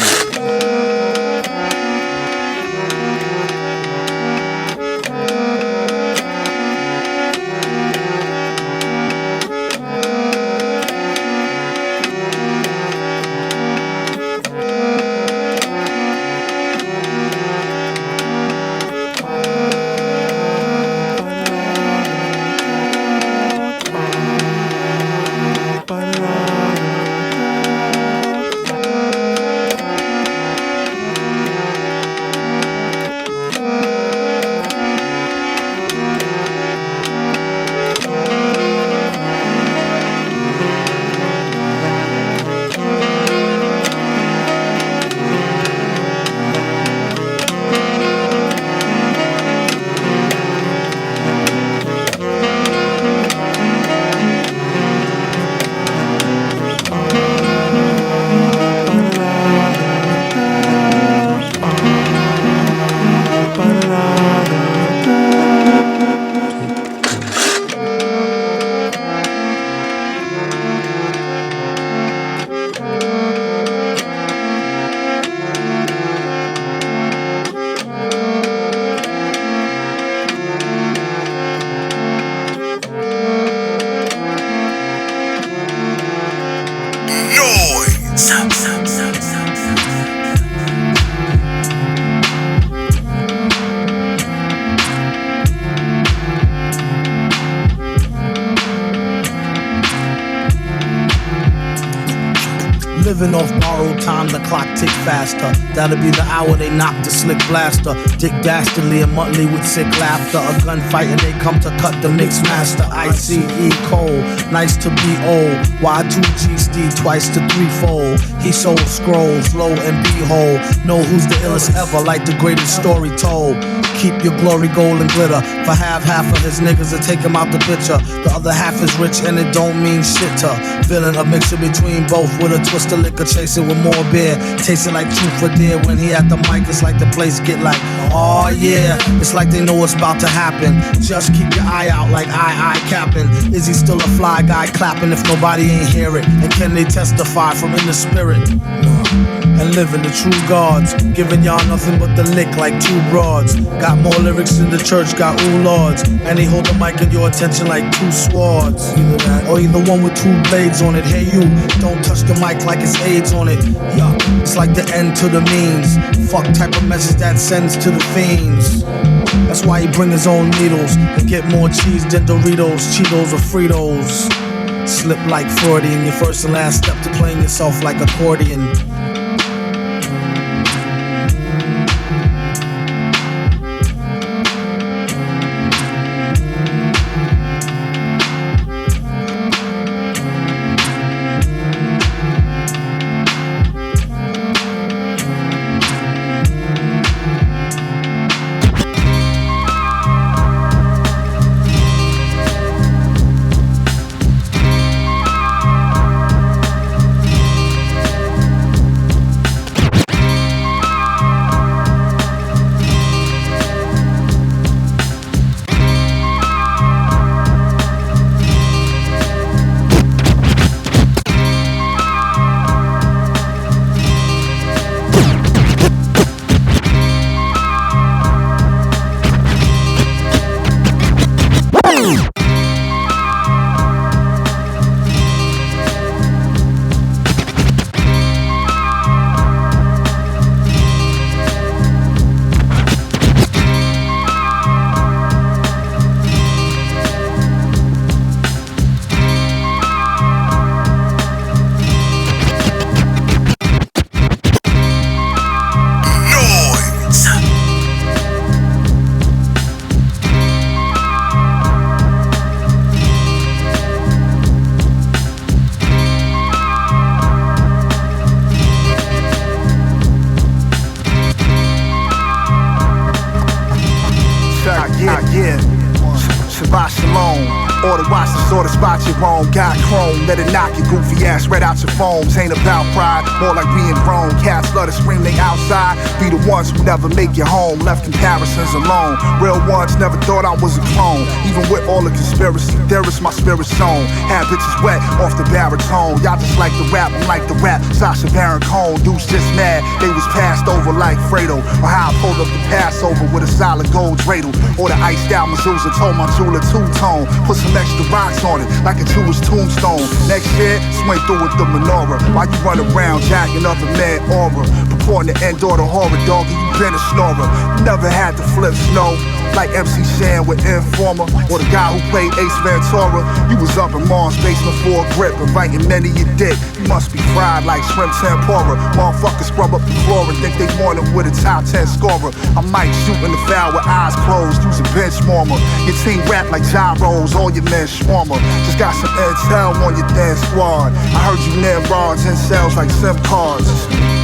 Living off borrowed time, the clock tick faster. That'll be the hour they knock the slick blaster. Dick Dastardly and Muttley with sick laughter. A gunfight and they come to cut the mix master. ICE Cole, nice to be old. Y2GSD twice to threefold. He sold scrolls, low and behold. Know who's the illest ever, like the greatest story told. Keep your glory gold and glitter. For half of his niggas to take him out the picture. The other half is rich and it don't mean shit to. Villain, a mixture between both with a twist of liquor, chasing with more beer. Tasting like truth for dear. When he at the mic, it's like the place get like, oh yeah. It's like they know what's about to happen. Just keep your eye out like I capping. Is he still a fly guy clapping if nobody ain't hear it? And can they testify from in the spirit? And living the true gods, giving y'all nothing but the lick like two broads. Got more lyrics than the church got ooh lords. And they hold the mic in your attention like two swords. Either that or either one with two blades on it. Hey you, don't touch the mic like it's AIDS on it. Yuck, it's like the end to the means. Fuck type of message that sends to the fiends. That's why he bring his own needles and get more cheese than Doritos, Cheetos or Fritos. Slip like Freudian, your first and last step to playing yourself like accordion. Shabbat Shalom. Order watch the sort of spot you're wrong. Got chrome, let it knock your goofy ass right out your foams. Ain't about pride, more like being grown. Cats love to scream they outside. Be the ones who never make it home. Left comparisons alone. Real ones never thought I was a clone. Even with all the conspiracy theorists, my spirit's shown. Had bitches wet off the baritone. Y'all just like the rap, I'm like the rap. Sasha Baron Cohen, dudes just mad. They was passed over like Fredo. Or how I pulled up the Passover with a solid gold dreidel. Or the iced out mezuzah told my jeweler two-tone. Put some extra rocks on it, like a Jewish tombstone. Next year, swing through with the menorah. While you run around jacking other man aura. Purporting to end all the horror, dog, and you been a snorer. You never had to flip snow, like MC Shan with Informer. Or the guy who played Ace Ventura. You was up in Mom's basement for a grip, inviting many your dick. You must be fried like shrimp tempura. Motherfuckers scrub up the floor and think they want it with a top 10 scorer. I might shoot in the foul with eyes closed, use a bench warmer. Your team rap like gyros, all your men swarmer. Just got some intel on your damn squad. I heard you Nimrods in cells like SIM cards.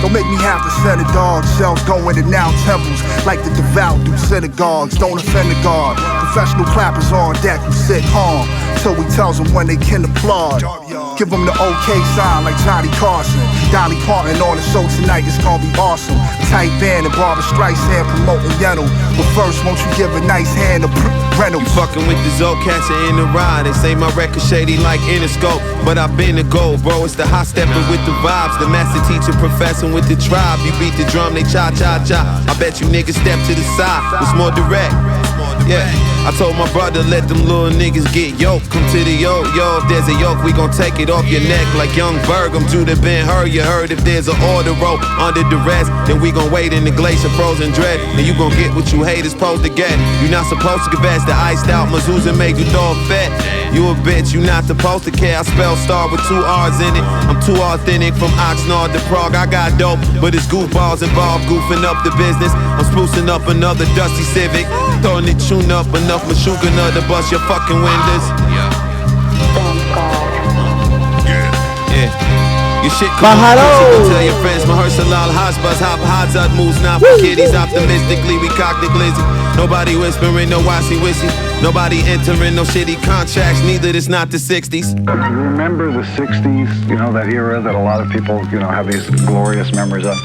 Don't make me have to send a dog. Shells go in and out temples like the devout do synagogues. Don't offend the guard. Professional clappers on deck who sit calm till we tells them when they can applaud. Give them the okay sign like Johnny Carson. Dolly Parton on the show tonight, it's gonna be awesome. Tight band and Barbara Streisand promoting Yennel. But first, won't you give a nice hand to Reynolds? You fucking with the Zocatcher in the ride. They say my record shady like Interscope, but I've been a gold, bro. It's the hot stepping with the vibes. The master teacher professing with the tribe. You beat the drum, they cha cha cha. I bet you niggas step to the side. It's more direct. Yeah. I told my brother, let them little niggas get yoked. Come to the yoke, yo, if there's a yoke, we gon' take it off your neck like young Berg. I'm Judah Ben Hur, you heard if there's an order rope under duress, then we gon' wait in the glacier frozen dread. And you gon' get what you hate is supposed to get. You not supposed to confess the iced out Mazooza make you dog fat. You a bitch, you not supposed to care. I spell star with 2 R's in it. I'm too authentic from Oxnard to Prague. I got dope, but it's goofballs involved, goofing up the business. I'm sprucing up another dusty Civic, throwing it tune up enough Meshuggah to bust your fucking windows. Your shit come on, tell your friends, Mahershala Hasbaz, hop Hazard moves, not for kiddies. Optimistically, we cock the glizzy. Nobody whispering, no wassy wissy. Nobody entering no shitty contracts, neither this not the 60s. Remember the 60s, you know, that era that a lot of people, you know, have these glorious memories of,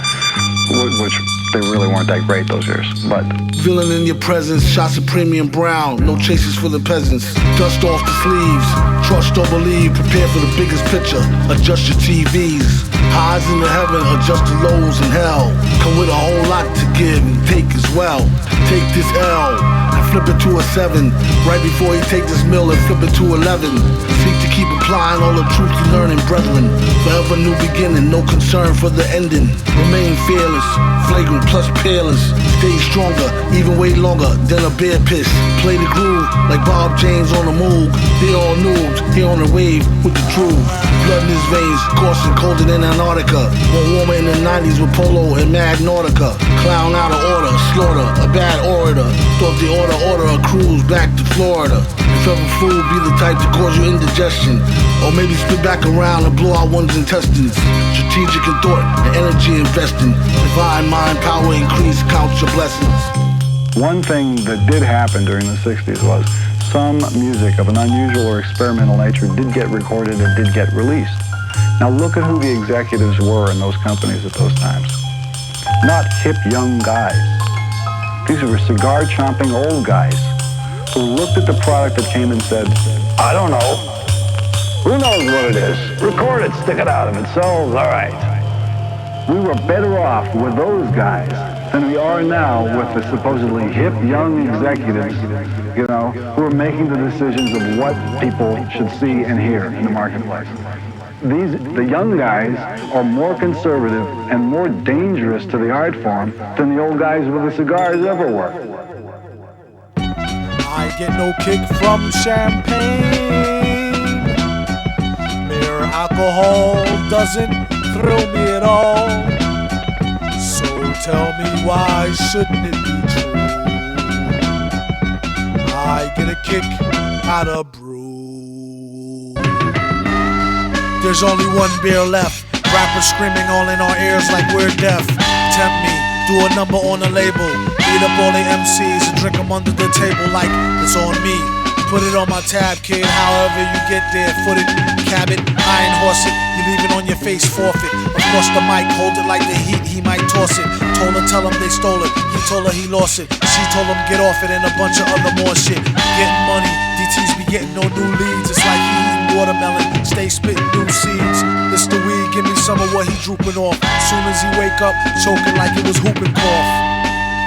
which they really weren't that great those years, but... Villain in your presence, shots of premium brown, no chases for the peasants. Dust off the sleeves, trust or believe, prepare for the biggest picture, adjust your TVs. Highs in the heaven, adjust the lows in hell. Come with a whole lot to give and take as well. Take this L and flip it to a 7. Right before you take this mill and flip it to 11. Seek to keep applying all the truth you learning, brethren. Forever new beginning, no concern for the ending. Remain fearless, flagrant plus peerless. Stay stronger, even way longer than a bear piss. Play the groove like Bob James on the move. They all noobs, he on the wave with the truth. Blood in his veins, coursing colder than Antarctica. More warmer in the 90s with Polo and Mad Nautica. Clown out of order, slaughter, a bad orator. Thought the order a cruise back to Florida. If ever food be the type to cause you indigestion, or maybe spit back around and blow out one's intestines. Strategic in thought and energy investing. Divine mind, power increase, count your blessings. One thing that did happen during the 60s was some music of an unusual or experimental nature did get recorded and did get released. Now look at who the executives were in those companies at those times. Not hip young guys. These were cigar-chomping old guys who looked at the product that came and said, I don't know. Who knows what it is? Record it, stick it out. If it sells, all right. We were better off with those guys than we are now with the supposedly hip young executives, you know, who are making the decisions of what people should see and hear in the marketplace. The young guys are more conservative and more dangerous to the art form than the old guys with the cigars ever were. I get no kick from champagne. Mere alcohol doesn't thrill me at all. So tell me, why shouldn't it be true? I get a kick out of brew. There's only one beer left. Rappers screaming all in our ears like we're deaf. Tempt me, do a number on a label. Beat up all the MCs and drink them under the table like it's on me. Put it on my tab, kid, however you get there. Foot it, cab it, iron horse it. You leave it on your face, forfeit. Of course the mic, hold it like the heat, he might toss it. Told her, tell him they stole it. He told her he lost it. She told him get off it and a bunch of other more shit. Getting money, DTs be getting no new leads. It's like he eating watermelon, stay spitting new seeds. It's the weed, give me some of what he drooping off. Soon as he wake up, choking like it was whooping cough.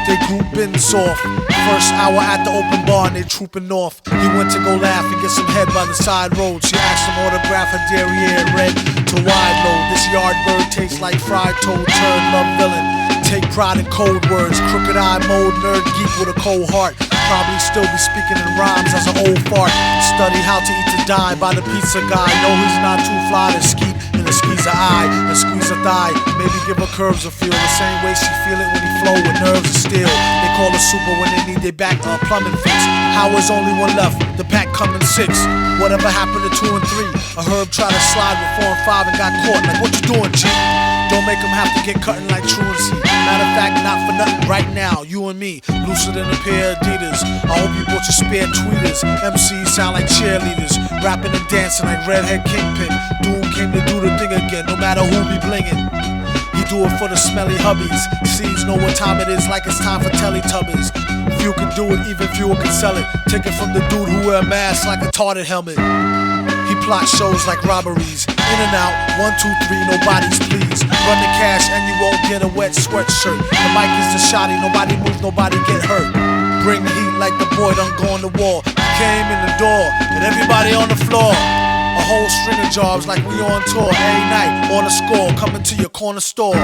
They groupin' soft. First hour at the open bar and they trooping off. He went to go laugh and get some head by the side road. She asked him autograph her derriere red to wide load. This yard bird tastes like fried toad, turd, love villain. Take pride in code words, crooked eye mode, nerd geek with a cold heart. Probably still be speaking in rhymes as an old fart. Study how to eat to die by the pizza guy. No, he's not too fly to skeet in the squeeze a eye and squeeze a thigh. Maybe give her curves a feel the same way she feel it when he flow with nerves of steel. They call her super when they need their back plumbing fix. Howard's only one left, the pack coming 6. Whatever happened to 2 and 3? A herb tried to slide with 4 and 5 and got caught. Like what you doing, G? Don't make them have to get cutting like truancy. Matter of fact, not for nothing right now, you and me, looser than a pair of Adidas. I hope you bought your spare tweeters. MCs sound like cheerleaders, rapping and dancing like Redhead Kingpin. Doom came to do the thing again, no matter who be blingin'. He do it for the smelly hubbies. Seeds know what time it is, like it's time for Teletubbies. Few can do it, even fewer can sell it. Take it from the dude who wear a mask like a tarted helmet. He plots shows like robberies. In and out, 1, 2, 3, nobody's pleased. Run the cash and you won't get a wet sweatshirt. The mic is the shotty, nobody move, nobody get hurt. Bring heat like the boy done gone to war. He came in the door and everybody on the floor. A whole string of jobs like we on tour. Every night on the score, coming to your corner store.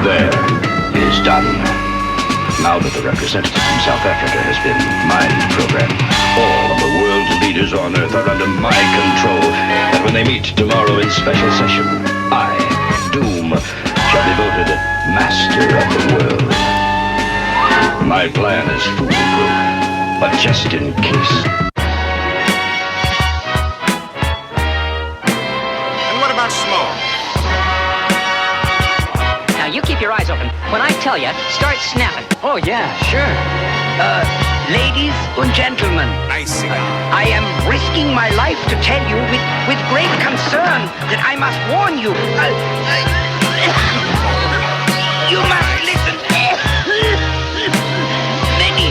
There, it is done. Now that the representative from South Africa has been mind-programmed, all of the world's leaders on Earth are under my control. And when they meet tomorrow in special session, I, Doom, shall be voted master of the world. My plan is foolproof, but just in case. And what about Smoke? Now you keep your eyes open. When I tell you, start snapping. Oh yeah, sure. Ladies and gentlemen, I am risking my life to tell you with great concern that I must warn you. You must listen. Many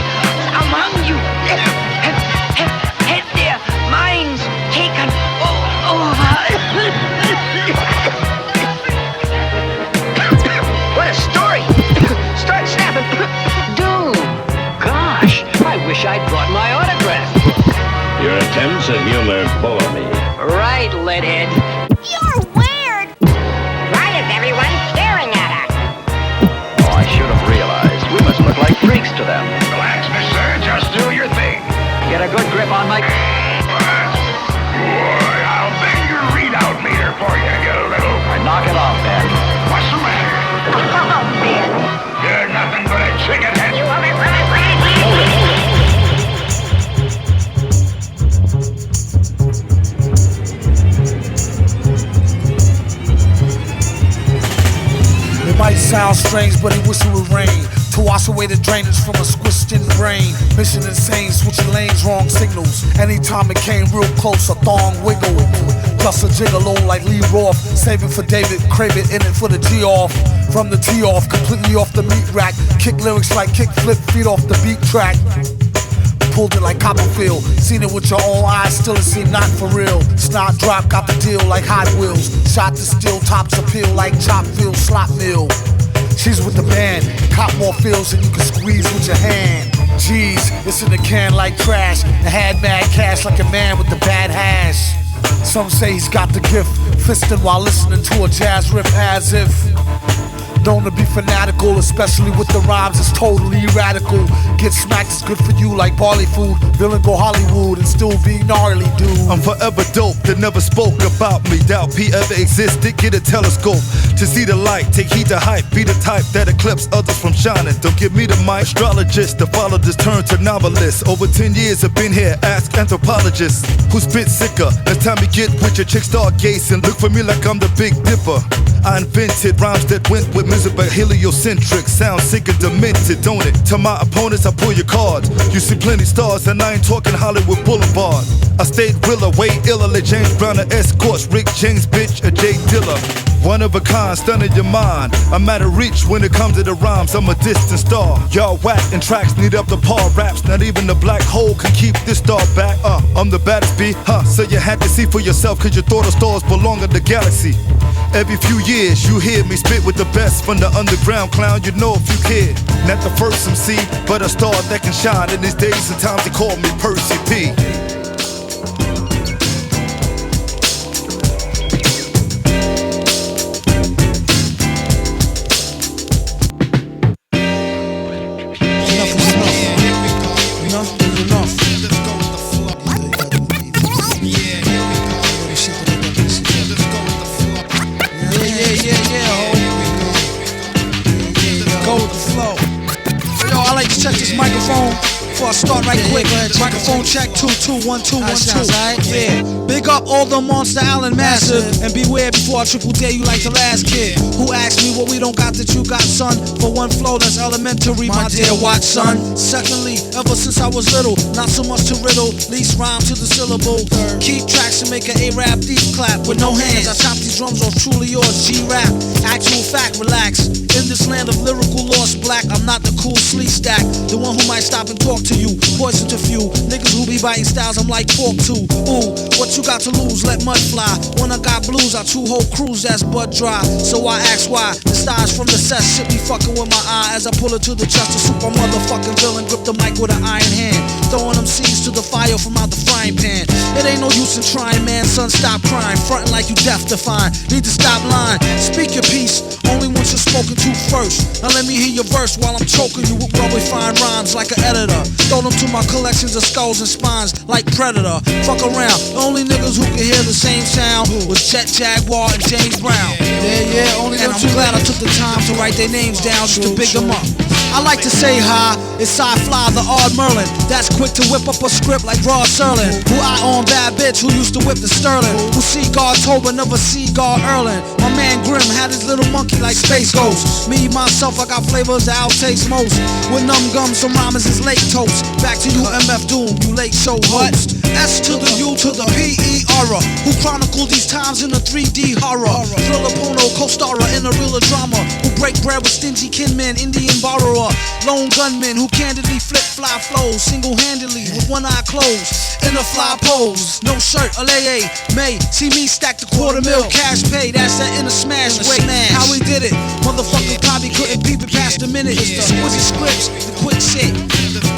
among you have had their minds taken over. What a story! Start snapping. Dude, gosh, I wish I'd brought my autograph book. Your attempts at humor bore me. Right, Leadhead. You're weird. Why is everyone staring at us? Oh, I should have realized. We must look like freaks to them. Relax, mister. Just do your thing. Get a good grip on my... Boy, I'll bang your readout meter for you, you little... Knock it off, Ben. What's the matter? Oh, Ben. You're nothing but a chicken head. You over Hold It might sound strange, but he wish it would rain to wash away the drainage from a squished in brain. Mission insane, switching lanes, wrong signals. Anytime it came real close, a thong wiggle. Plus a gigolo like Lee Roth, saving for David, crave it, in it for the G off. From the T off, completely off the meat rack. Kick lyrics like kick flip, feet off the beat track. Pulled it like Copperfield, seen it with your own eyes, still it seemed not for real. Snot drop, got the deal like Hot Wheels. Shot the steel tops appeal like Chopfield slot mill. She's with the band, cop more feels than you can squeeze with your hand. Jeez, it's in the can like trash, and had mad cash like a man with the bad hash. Some say he's got the gift, fisting while listening to a jazz riff as if known to be fanatical, especially with the rhymes, it's totally radical. Get smacked is good for you like barley food. Villain go Hollywood and still be gnarly, dude. I'm forever dope, that never spoke about me. Doubt P ever existed, get a telescope to see the light. Take heed to hype, be the type that eclipse others from shining. Don't give me the mic, astrologist to follow this turn to novelist. Over 10 years I've been here, ask anthropologists who spit sicker. Next time you get with your chick, start gazing. Look for me like I'm the Big Dipper. I invented rhymes that went with music but heliocentric. Sound sick and demented, don't it? To my opponents I pull your cards. You see plenty stars and I ain't talking Hollywood Boulevard. I stayed realer, way iller, like James Brown or escorts, Rick James, bitch, or Jay Dilla. One of a kind, stunning your mind. I'm out of reach when it comes to the rhymes, I'm a distant star. Y'all whack and tracks need up to par raps. Not even the black hole can keep this star back. I'm the baddest B, so you had to see for yourself, cause you thought the stars belong in the galaxy. Every few years you hear me spit with the best from the underground, clown, you know if you care. Not the first MC, but a star that can shine. In these days and times they call me Percy P. Check this microphone before I start right quick. Microphone check 2 2 1 2 1 2. Yeah. Big up all the Monster Island massive, and beware before I triple dare you like the last kid who asked me what we don't got that you got, son. For one flow that's elementary, my dear Watson. Secondly, ever since I was little, not so much to riddle, least rhyme to the syllable. Keep tracks and make an A-rap deep clap with no hands. I chop these drums off truly yours, G-rap. Actual fact, relax. In this land of lyrical lost black, I'm not the cool sleep stack, the one who might stop and talk to you. Poison to few niggas who be biting styles I'm like pork too. Ooh, what you got to lose? Let mud fly. When I got blues, I two whole crews that's bud dry. So I ask why the stars from the set shit be fucking with my eye as I pull it to the chest. A super motherfucking villain grip the mic with an iron hand, throwing them seeds to the fire from out the frying pan. It ain't no use in trying, man. Son, stop crying, frontin' like you deaf to find. Need to stop lying. Speak your piece. Only once you're spoken to first. Now let me hear your verse while I'm choking you with well-refined rhymes like an editor. Throw them to my collections of skulls and spines like Predator. Fuck around. The only niggas who can hear the same sound was Jet Jaguar and James Brown. Yeah, only and I'm glad I took the time to write their names down just to big them up. I like to say hi, it's Sci-Fly, the odd Merlin. That's quick to whip up a script like Rod Serling. Who I on bad bitch who used to whip the Sterling. Who see God Tober, never see God Erling. My man Grimm had his little monkey like Space Ghost. Me, myself, I got flavors that outtakes most. With numb gums, some rhymes is late toast. Back to you, MF Doom, you late show host. S to the U to the P-E-R-A, who chronicled these times in a 3D horror. Thriller Pono, co-starrer in a real drama. Who break bread with stingy kinmen, Indian borrower. Lone gunman who candidly flip fly flows single-handedly with one eye closed in a fly pose. No shirt, a lay, may see me stack the $250,000 cash pay. That's that in a smash way. How we did it, motherfucker probably couldn't peep it past a minute. Exquisite scripts, the quick shit,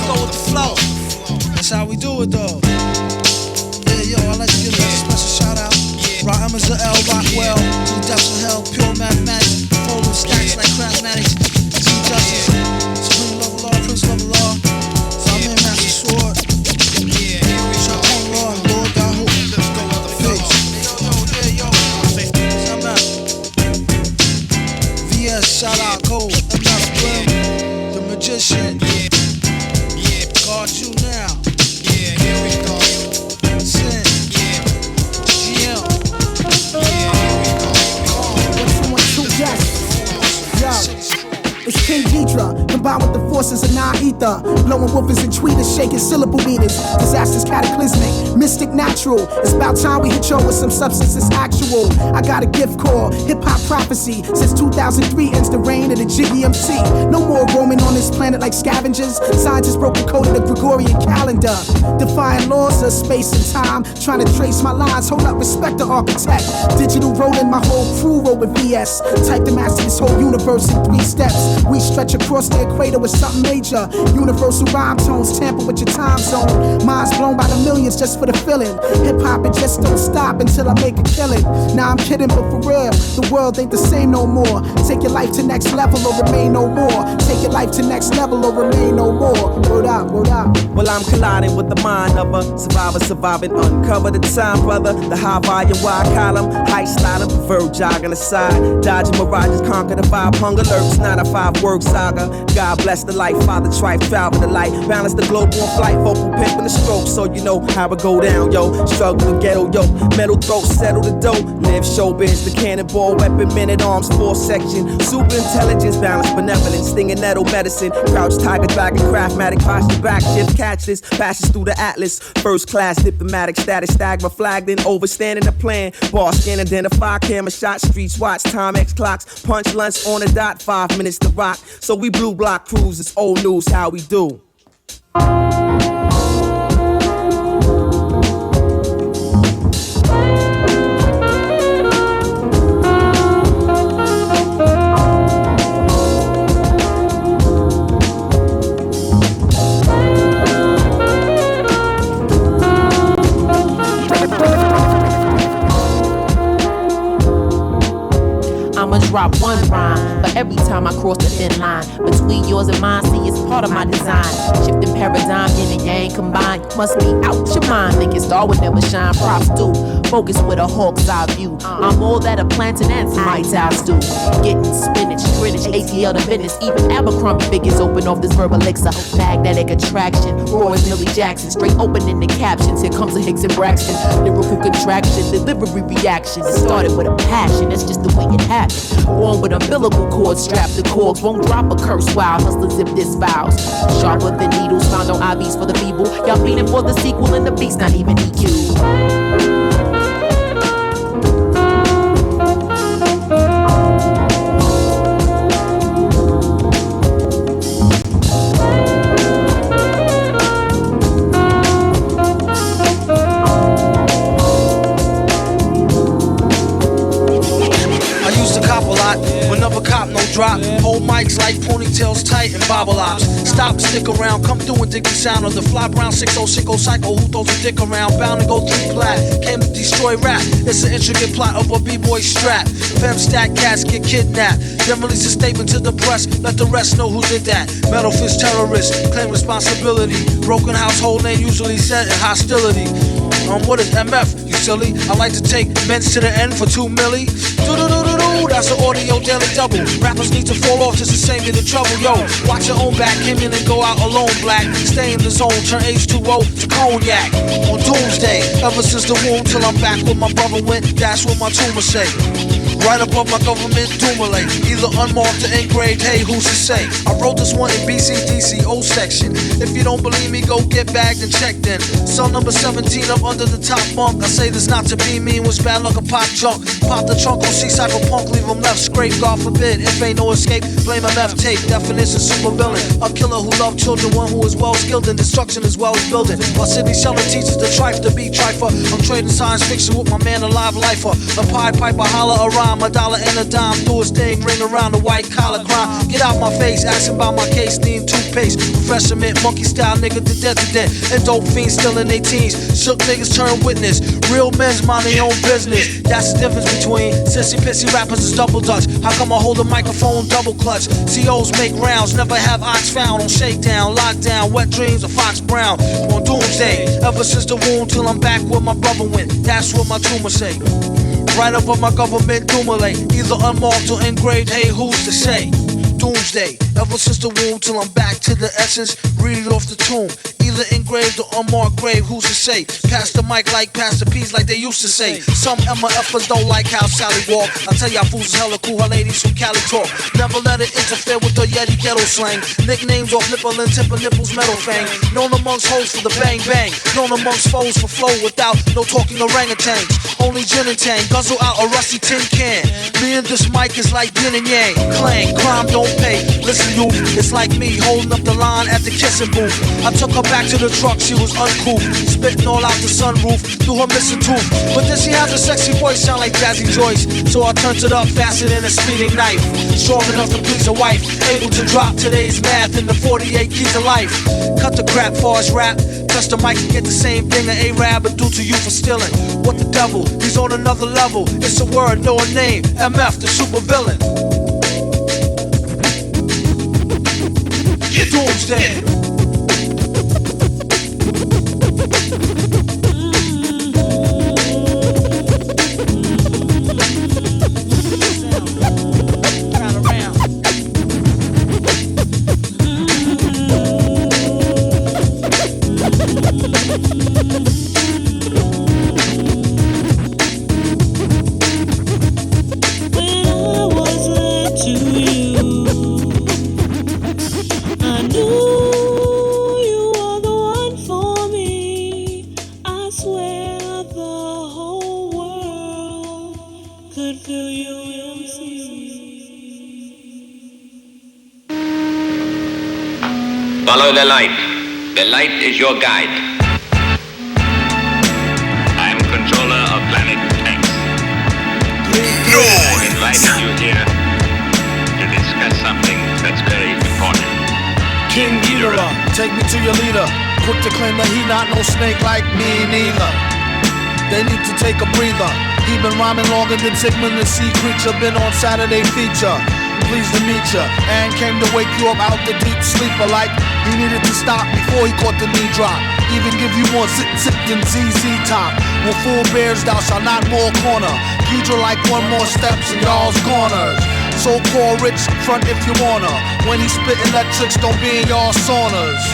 go with the flow. That's how we do it though. Yeah, yo, I like to give a special shout out. Rock Emerson L. Rockwell, to the depths of hell, pure mathematics, folding stacks like Craftmatics. Justice, Supreme Love of Law, Prince Love of Law, Zalman Master Sword, Shotgun Law, and Lord Dahu. Peace. VS, shout out, Cole, MF Glim, the Magician. Guard you now. Here we go. Sin. GM. Yo. It's King Ghidra, combined with the forces of non-ether. Blowing woofers and tweeters, shaking syllable meters. Disasters cataclysmic, mystic natural. It's about time we hit y'all with some substances actual. I got a gift called hip-hop prophecy. Since 2003 ends the reign of the Jiggy MC. No more roaming on this planet like scavengers. Scientists broke the code of the Gregorian calendar. Defying laws of space and time. Trying to trace my lines, hold up, respect the architect. Digital rolling, my whole crew roll with VS. Type to master this whole universe in 3 steps. We stretch across the equator with something major. Universal rhyme tones tamper with your time zone. Minds blown by the millions just for the feeling. Hip hop, it just don't stop until I make a killing. Nah, I'm kidding, but for real, the world ain't the same no more. Take your life to next level or remain no more. Take your life to next level or remain no more. Word up, word up. Well, I'm colliding with the mind of a survivor, surviving, uncover the time, brother. The high volume, wide column, high styling, preferred jogging aside. Dodging mirages, conquer the vibe, hunger lurks, 9 to 5 work saga. God bless the life, Father trife, travel the light. Balance the globe on flight, vocal pimping the stroke. So you know how it go down, yo. Struggle to ghetto, yo. Metal throat, settle the dough. Live showbiz, the cannonball, weapon, men at arms, 4 section. Super intelligence, balance, benevolence, stinging nettle medicine. Crouch, tiger, dragon, craftmatic, posture, back shift, catch this. Passes through the atlas. First class, diplomatic status, stagma flagged in, overstanding the plan. Bar scan, identify, camera shot, streets watch, time X clocks. Punch lunch on the dot, 5 minutes to rock. So we blue block crews, it's old news, how we do. I'ma drop one rhyme for every time I cross the thin line between yours and mine. See, it's part of my design. Shifting paradigm, yin and yang combined. You must be out your mind. Thinking star would never shine. Props do. Focus with a hawk's eye view. I'm all that a plantain and some White House do. Getting spinach, Greenwich, ATL to business. Even Abercrombie figures open off this verbal elixir. Magnetic attraction. Raw as Millie Jackson. Straight open in the captions. Here comes a Hicks and Braxton. Lyrical contraction. Delivery reaction. It started with a passion. That's just the way it happened. Born with umbilical cords strapped to cords. Won't drop a curse while hustlers zip this vows. Sharper than needles. Found no IVs for the feeble. Y'all feeding for the sequel and the beat's not even EQ. Cop, no drop. Hold mics like ponytails tight and bobble ops. Stop, stick around, come through and dig the sound of the fly brown 6060 psycho who throws a dick around. Bound to go 3 plat, came to destroy rap. It's an intricate plot of a b-boy strap. Fem stack cats get kidnapped. Then release a statement to the press, let the rest know who did that. Metal fist terrorists, claim responsibility. Broken household name usually set in hostility. What is MF, you silly? I like to take men's to the end for 2 milli. Do-do-do-do-do, that's an audio daily double. Rappers need to fall off just to save me the trouble. Yo, watch your own back, came in and go out alone, black. Stay in the zone, turn H2O to cognac. On doomsday, ever since the womb till I'm back where my brother went, that's what my tumor say. Right above my government doomlay, either unmarked or engraved, hey, who's to say? I wrote this one in BCDC O section. If you don't believe me, go get bagged and checked in. Cell number 17 up under the top bunk. I say this not to be mean, was bad luck a pop junk. Pop the trunk on C-Cypher punk, leave him left scrape, God forbid. If ain't no escape, blame MF tape. Definition super villain, a killer who loved children, one who is well skilled in destruction as well as building. While Sidney Sheldon teaches the trife to be trifer. I'm trading science fiction with my man, a live lifer. A Pied Piper, holler around. A dollar and a dime, do his thing, ring around the white collar crime. Get out my face, asking about my case, need toothpaste. Professor Mint, monkey style nigga to death. And dope fiends still in their teens. Shook niggas turn witness. Real men's mind their own business. That's the difference between sissy pissy rappers is double dutch. How come I hold a microphone double clutch? COs make rounds, never have ox found on shakedown, lockdown, wet dreams of Fox Brown. On doomsday, ever since the womb till I'm back where my brother went. That's what my tumor say. Right up on my government doomlay, either unmarked or engraved, hey, who's to say? Doomsday, ever since the womb till I'm back to the essence, read it off the tomb. Either engraved or unmarked grave, who's to say? Pass the mic like Pastor P's like they used to say. Some MFers don't like how Sally walk. I tell y'all fools is hella cool, her ladies from Cali talk. Never let it interfere with the Yeti ghetto slang. Nicknames off nipple and tip of nipples metal fang. Known amongst hoes for the bang bang. Known amongst foes for flow without no talking orangutans. Only gin and tang, guzzle out a rusty tin can. Me and this mic is like yin and yang. Clang, crime don't pay. Listen you, it's like me holding up the line at the kissing booth. I took her back to the truck, she was uncouth. Spitting all out the sunroof through her missing tooth. But then she has a sexy voice, sound like Jazzy Joyce. So I turned it up faster than a speeding knife. Strong enough to please a wife. Able to drop today's math in the 48 keys of life. Cut the crap for us rap. Touch the mic and get the same thing an A-Rab would do to you for stealing. What the devil? He's on another level. It's a word, no a name. MF, the super villain. Doomsday. Follow the light. The light is your guide. I am controller of planet X. I invited you here to discuss something that's very important. King Ghidorah, take me to your leader. Quick to claim that he not no snake like me neither. They need to take a breather. He been rhyming longer than Sigmund the Sea Creature. Been on Saturday feature. Pleased to meet ya. And came to wake you up out the deep sleeper. Like he needed to stop before he caught the knee drop. Even give you more zip than ZZ Top. When full bears thou shalt not more corner. Ghidra like one more steps in y'all's corners. So-called rich, front if you wanna. When he spit electrics, don't be in y'all saunas.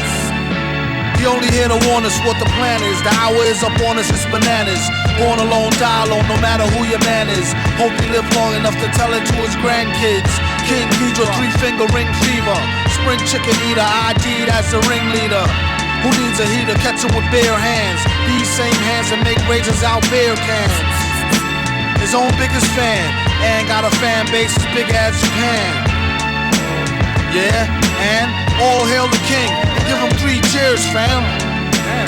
He only here to warn us what the plan is. The hour is up on us, it's bananas. Born alone, die alone, no matter who your man is. Hope he live long enough to tell it to his grandkids. King Ghidra, 3-finger ring fever. Spring chicken eater, ID'd as the ringleader. Who needs a heater? Catch him with bare hands. These same hands that make raisins out beer cans. His own biggest fan, and got a fan base as big as Japan. Yeah, and all hail the king. Give him 3 cheers, fam.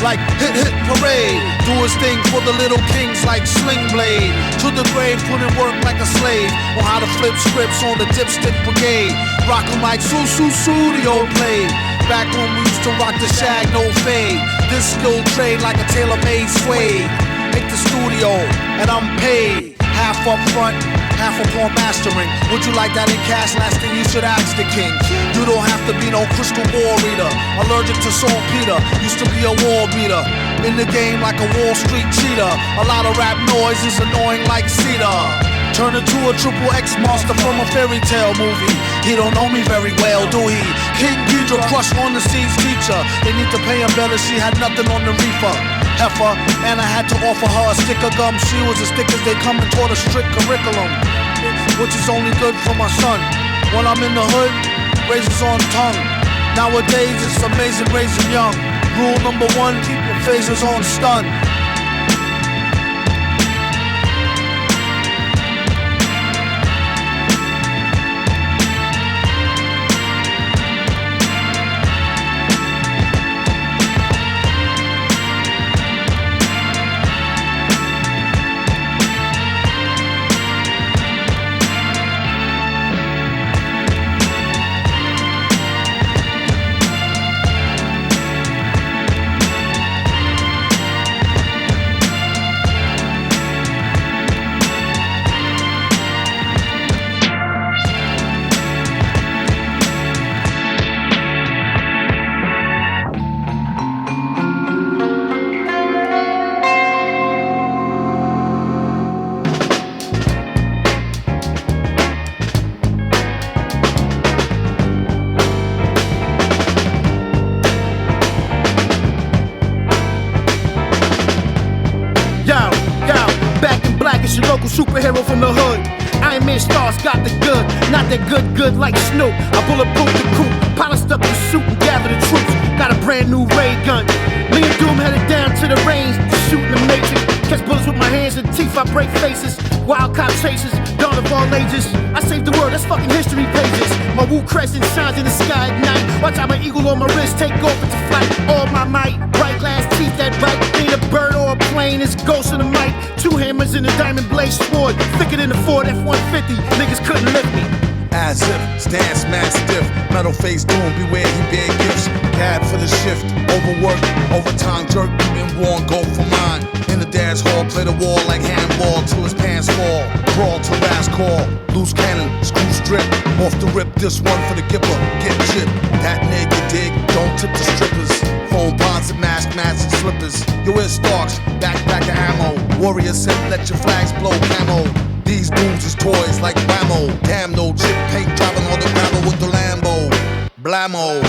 Like hit parade. Do his thing for the little kings like Sling Blade. To the grave, put in work like a slave. On how to flip scripts on the dipstick brigade. Rock 'em like studio played. Back when we used to rock the shag, no fade. This skill trade like a tailor-made suede. Hit the studio, and I'm paid. Half up front, half upon mastering. Would you like that in cash? Last thing you should ask the king. You don't have to be no crystal ball reader. Allergic to saltpeter, used to be a wall beater. In the game like a Wall Street cheater. A lot of rap noise is annoying like cedar. Turn into a triple X monster from a fairy tale movie. He don't know me very well, do he? King Ghidra crushed on the seas teacher. They need to pay him better, she had nothing on the reefer. Heifer, and I had to offer her a stick of gum. She was as thick as they come and taught a strict curriculum, which is only good for my son. When I'm in the hood, razors on tongue. Nowadays it's amazing raising young. Rule number 1, keep your phasers on stun. Superhero from the hood. Iron Man stars got the good, not that good like Snoop. I bulletproof the coupe, polished up the suit and gather the troops. Got a brand new ray gun. Me and Doom headed down to the range to shoot in the matrix. Catch bullets with my hands and teeth, I break faces. Wild cop chases, dawn of all ages. I saved the world, that's fucking history pages. My Wu crescent shines in the sky at night. Watch out my eagle on my wrist, take off into flight. All my might, bright glass teeth that bite. Ain't a bird or a plane, it's ghost in the mic. 2 hammers in a diamond blade sword. Thicker than the Ford F-150, niggas couldn't lift me. As if, stand smash stiff. Metal face doom, beware he bear gifts. Cab for the shift, overwork, overtime jerk. You been worn, go for mine. In the dance hall, play the wall like handball till his pants fall. Brawl till last call, loose cannon, screw strip. Off the rip, this one for the gipper, get chipped. That nigga dig, don't tip the strippers. Phone bonds and mask, masks and slippers. Your ear stalks, backpack of ammo. Warrior said, let your flags blow camo. These booms is toys like Whammo. Damn, no chip paint driving on the gravel with the Lambo. Blammo.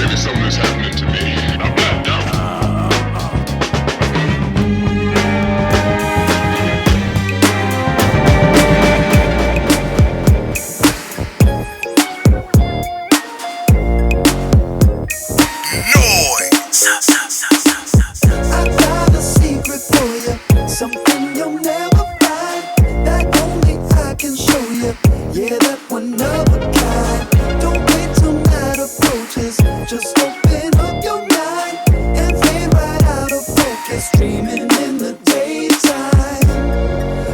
Maybe something's happening to me. I'm blacked out. I got a secret for you, something you'll never find, that only I can show you. Yeah, that one of a kind. Don't wait till night approaches, just open up your mind and fade right out of focus, dreaming in the daytime.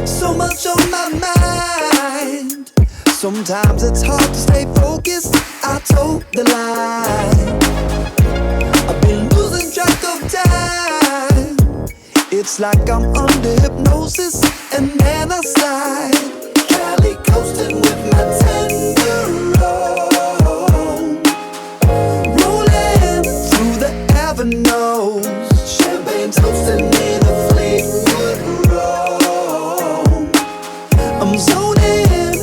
So much on my mind, sometimes it's hard to stay focused. I told the lie, I've been losing track of time. It's like I'm under hypnosis, and then I slide. Cali coasting with my tender roll, rolling through the avenues, champagne toasting in a Fleetwood roll. I'm zoning,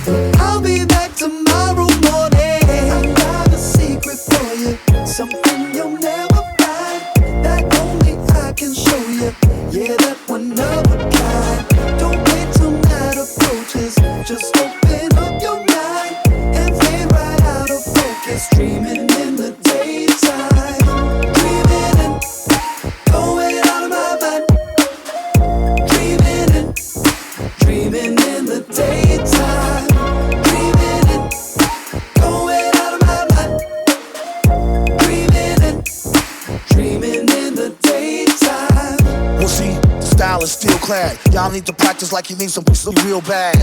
and I'll be back tomorrow morning. I got a secret for you, something you'll never find, that only I can show you. Yeah, that one of a kind. Don't wait till night approaches, just open up your mind and fade right out of focus. Dreaming in the daytime, dreaming and going out of my mind. Dreaming in the daytime, dreaming and going out of my mind. Dreaming in the daytime. Well, see, the style is still clad. Y'all need to practice like you need some pussy real bad.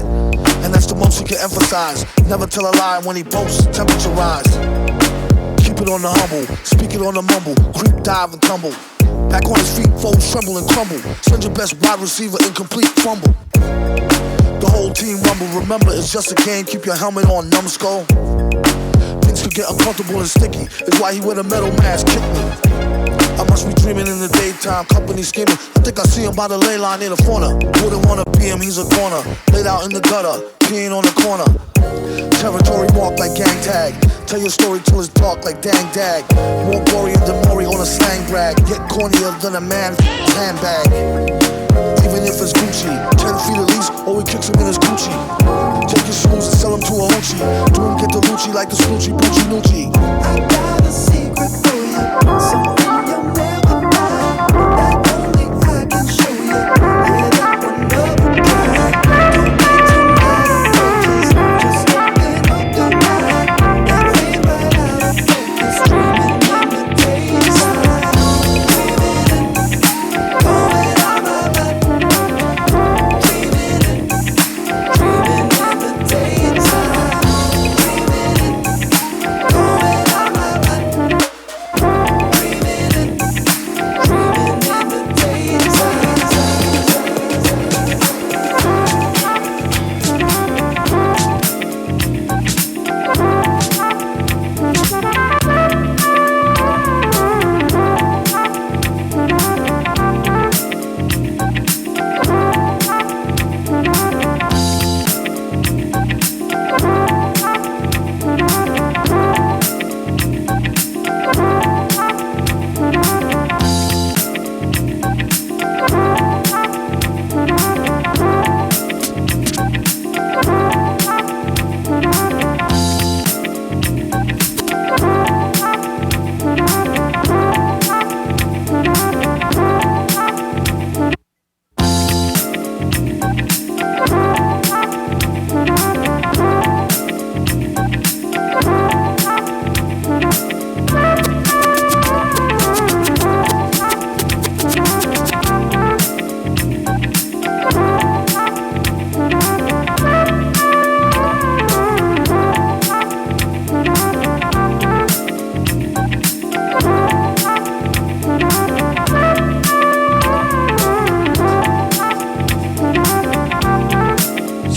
And that's the most he can emphasize. Never tell a lie when he boasts, temperature rise. Keep it on the humble, speak it on the mumble. Creep, dive, and tumble. Back on his feet, folds tremble and crumble. Send your best wide receiver, incomplete fumble. The whole team rumble. Remember, it's just a game. Keep your helmet on, numbskull. Things could get uncomfortable and sticky. It's why he wear the metal mask, kick me. I must be dreaming in the daytime, company scheming. I think I see him by the ley line near the fauna. Wouldn't wanna be him, he's a corner. Laid out in the gutter, peeing on the corner. Territory marked like gang tag. Tell your story till it's dark like dang dag. More gory than Maury on a slang brag. Get cornier than a man's handbag. Even if it's Gucci, 10 feet at least, or he kicks him in his Gucci. Take your shoes and sell them to a hoochie. Do him get the Lucci like the Scoochie, Poochie, Nucci. I got a secret for you, something you'll never find, that only I can show you. Yeah, that one of a kind. Don't wait till night approaches, just open up your mind and fade right out of focus. Dreaming in the daytime, dreaming and going out of my mind. Dreaming in the daytime, dreaming and going out of my mind.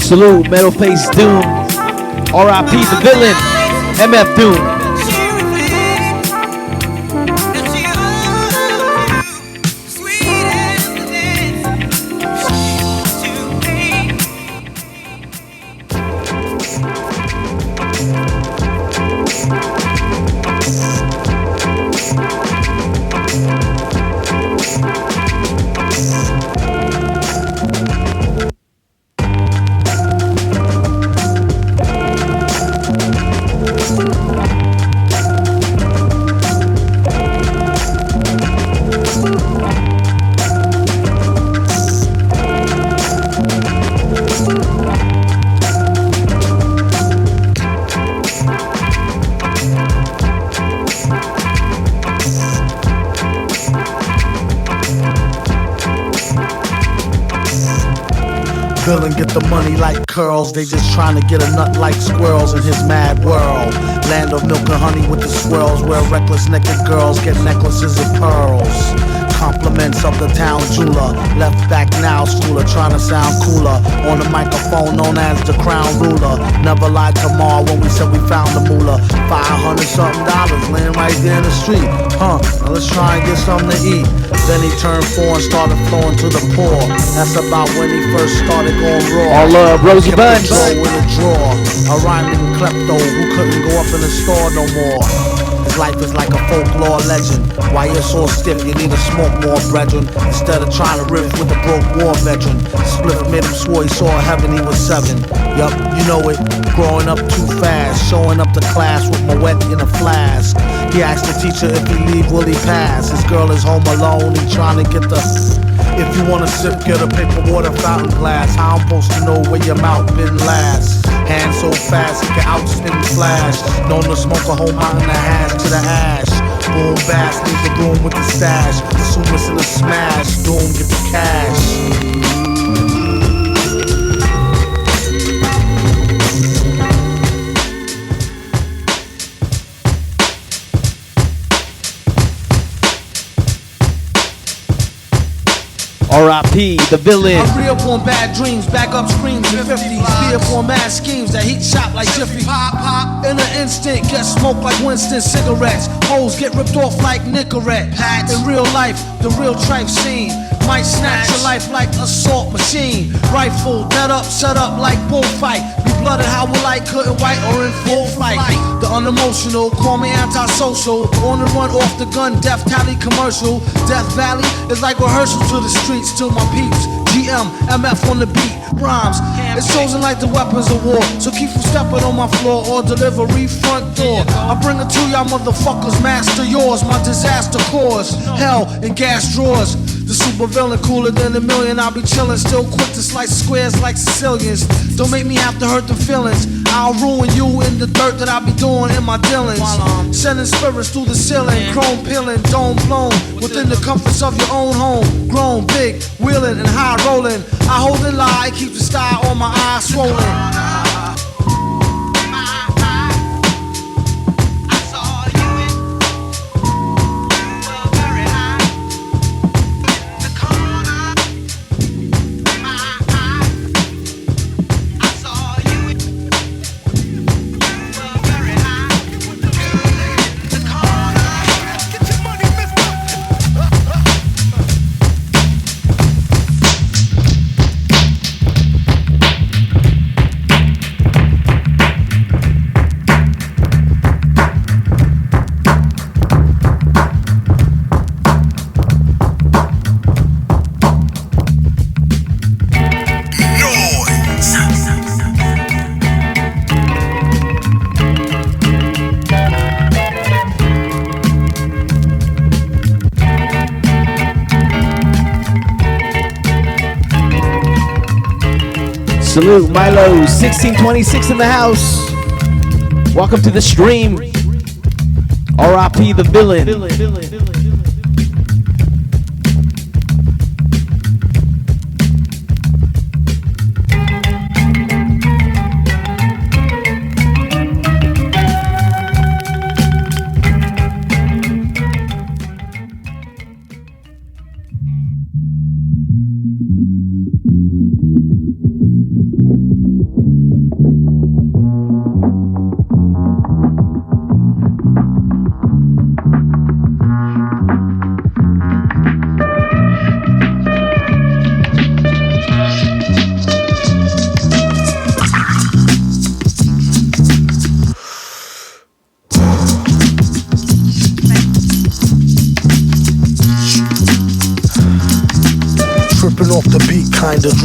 Salute, Metal Face Doom. R.I.P. the villain, MF Doom. Villain get the money like curls. They just trying to get a nut like squirrels in his mad world. Land of milk and honey with the swirls, where reckless naked girls get necklaces of pearls. Compliments of the town jeweler. Left back now, schooler, trying to sound cooler. On the microphone known as the crown ruler. Never lied to Ma when we said we found the moolah. $500 something laying right there in the street. Now let's try and get something to eat. Then he turned 4 and started flowing to the poor. That's about when he first started going raw. All love, Rosie Buns. With a drawer. A rhyming klepto who couldn't go up in the store no more. His life is like a folklore legend. Why you're so stiff, you need to smoke more, brethren. Instead of trying to riff with a broke war veteran. Spliff made him swore he saw heaven, he was 7. Yup, you know it. Growing up too fast. Showing up to class with my wet in a flask. He asked the teacher if he leave, will he pass? His girl is home alone, he trying to get the... If you wanna sip, get a paper water fountain glass. How I'm supposed to know where your mouth been last? Hand so fast, it can outspin flash. Known to smoke a whole mountain of hash to the ash. Boom, bass, leave the room with the stash. Soon it's in a smash, doom, get the cash. R.I.P. the villain. I re up on bad dreams, back up screams in 50s. Be up on mad schemes that heat shop like Jiffy. Pop, pop. In an instant, get smoked like Winston cigarettes. Hoes get ripped off like Nicorette. In real life, the real tripe scene. Might snatch your life like assault machine. Rifle, dead up, set up like bullfight. Be blooded how will I couldn't white or in full flight. The unemotional, call me antisocial. On the run off the gun, Death Tally commercial. Death Valley is like rehearsal to the streets to my peeps. GM, MF on the beat, rhymes. It's chosen like the weapons of war. So keep from stepping on my floor or delivery front door. I bring it to y'all motherfuckers, master yours. My disaster cause hell in gas drawers. The super villain cooler than a million. I'll be chillin', still quick to slice squares like Sicilians. Don't make me have to hurt the feelings. I'll ruin you in the dirt that I be doing in my dealings. Sending spirits through the ceiling, chrome peeling, dome blown. Within the comforts of your own home. Grown, big, wheeling and high rolling. I hold it lie, keep the style on my eyes swollen. Salute Milo 1626 in the house. Welcome to the stream. R.I.P. the villain.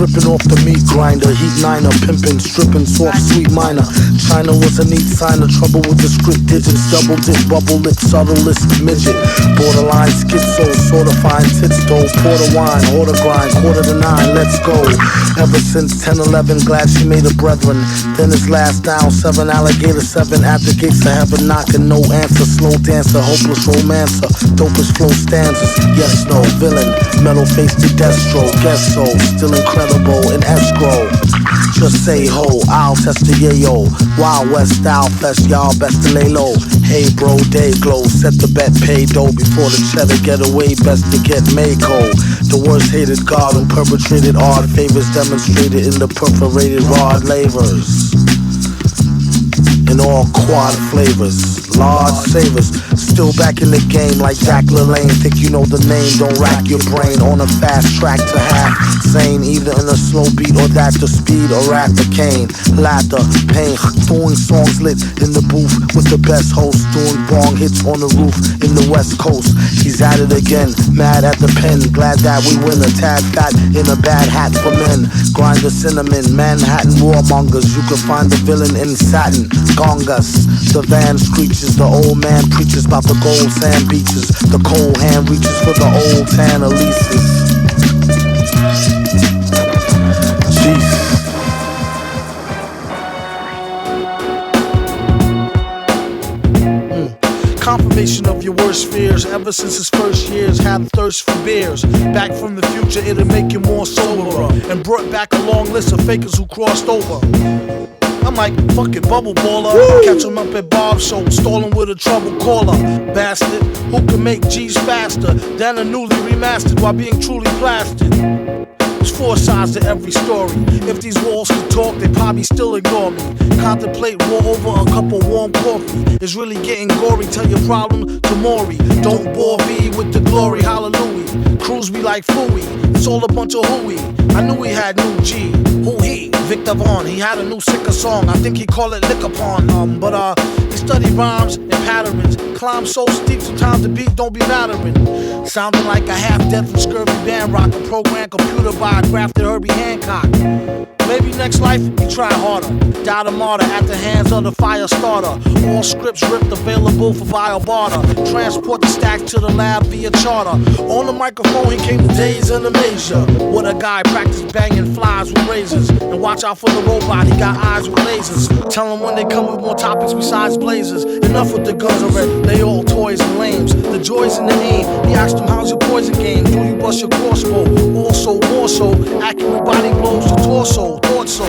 Dripping off the meat grinder, heat niner, pimping, stripping, soft, sweet minor. China was a neat sign of trouble with the script digits, double dip, bubble lip, subtlest midget. Borderline schizo, sort of fine tits though, porter wine, order grind, 8:45, let's go. Ever since 10-11, glad she made a brethren. Then it's last down, 7 alligator, 7 at the gates of heaven knocking, no answer, slow dancer, hopeless romancer, dopest flow stanzas, yes, no, villain, metal face to Destro, guess so, still still incredible in escrow. Just say ho, I'll test the yayo. Wild West style fest, y'all best to lay low. Hey bro, day glow, set the bet, pay dough. Before the cheddar get away, best to get Mako. The worst hated god who perpetrated odd favors demonstrated in the perforated rod lavers. In all quad flavors, large savers. Still back in the game like Jack LaLanne. Think you know the name, don't rack your brain. On a fast track to half sane, either in a slow beat or that the speed or rap the cane. Laughter, pain, throwing songs lit in the booth with the best host. Doing bong hits on the roof in the West Coast. He's at it again, mad at the pen. Glad that we win a tad fat in a bad hat for men. Grind the cinnamon, Manhattan warmongers. You can find the villain in satin. Gongas, the van screeches. The old man preaches about the gold sand beaches. The cold hand reaches for the old tan Elises. Jesus. Confirmation of your worst fears. Ever since his first years, had thirst for beers. Back from the future, it'll make you more soberer. And brought back a long list of fakers who crossed over. I'm like, fucking bubble baller. Catch him up at Bob's show, stalling with a trouble caller. Bastard, who can make G's faster than a newly remastered while being truly plastered? There's four sides to every story. If these walls could talk, they probably still ignore me. Contemplate war over a cup of warm coffee. It's really getting gory, tell your problem to Maury. Don't bore me with the glory, hallelujah. Cruise me like Fooey, it's all a bunch of hooey. I knew he had new G, who he? Victor Vaughn, he had a new sicker song. I think he called it Liquor Pond, but he studied rhymes and patterns. Climb so steep, sometimes the beat don't be mattering. Sounding like a half-dead from scurvy band rock. A programmed computer by a grafted Herbie Hancock. Maybe next life, you try harder. Die a martyr at the hands of the fire starter. All scripts ripped, available for via barter. Transport the stacks to the lab via charter. On the microphone, he came to days in the major. What a guy, practice banging flies with razors. And watch out for the robot, he got eyes with lasers. Tell him when they come with more topics besides blazers. Enough with the guns already, they all toys and lames. The joys in the aim, he asked him how's your poison game. Do you bust your crossbow? Also, more so, accurate body blows your torso. Thought so.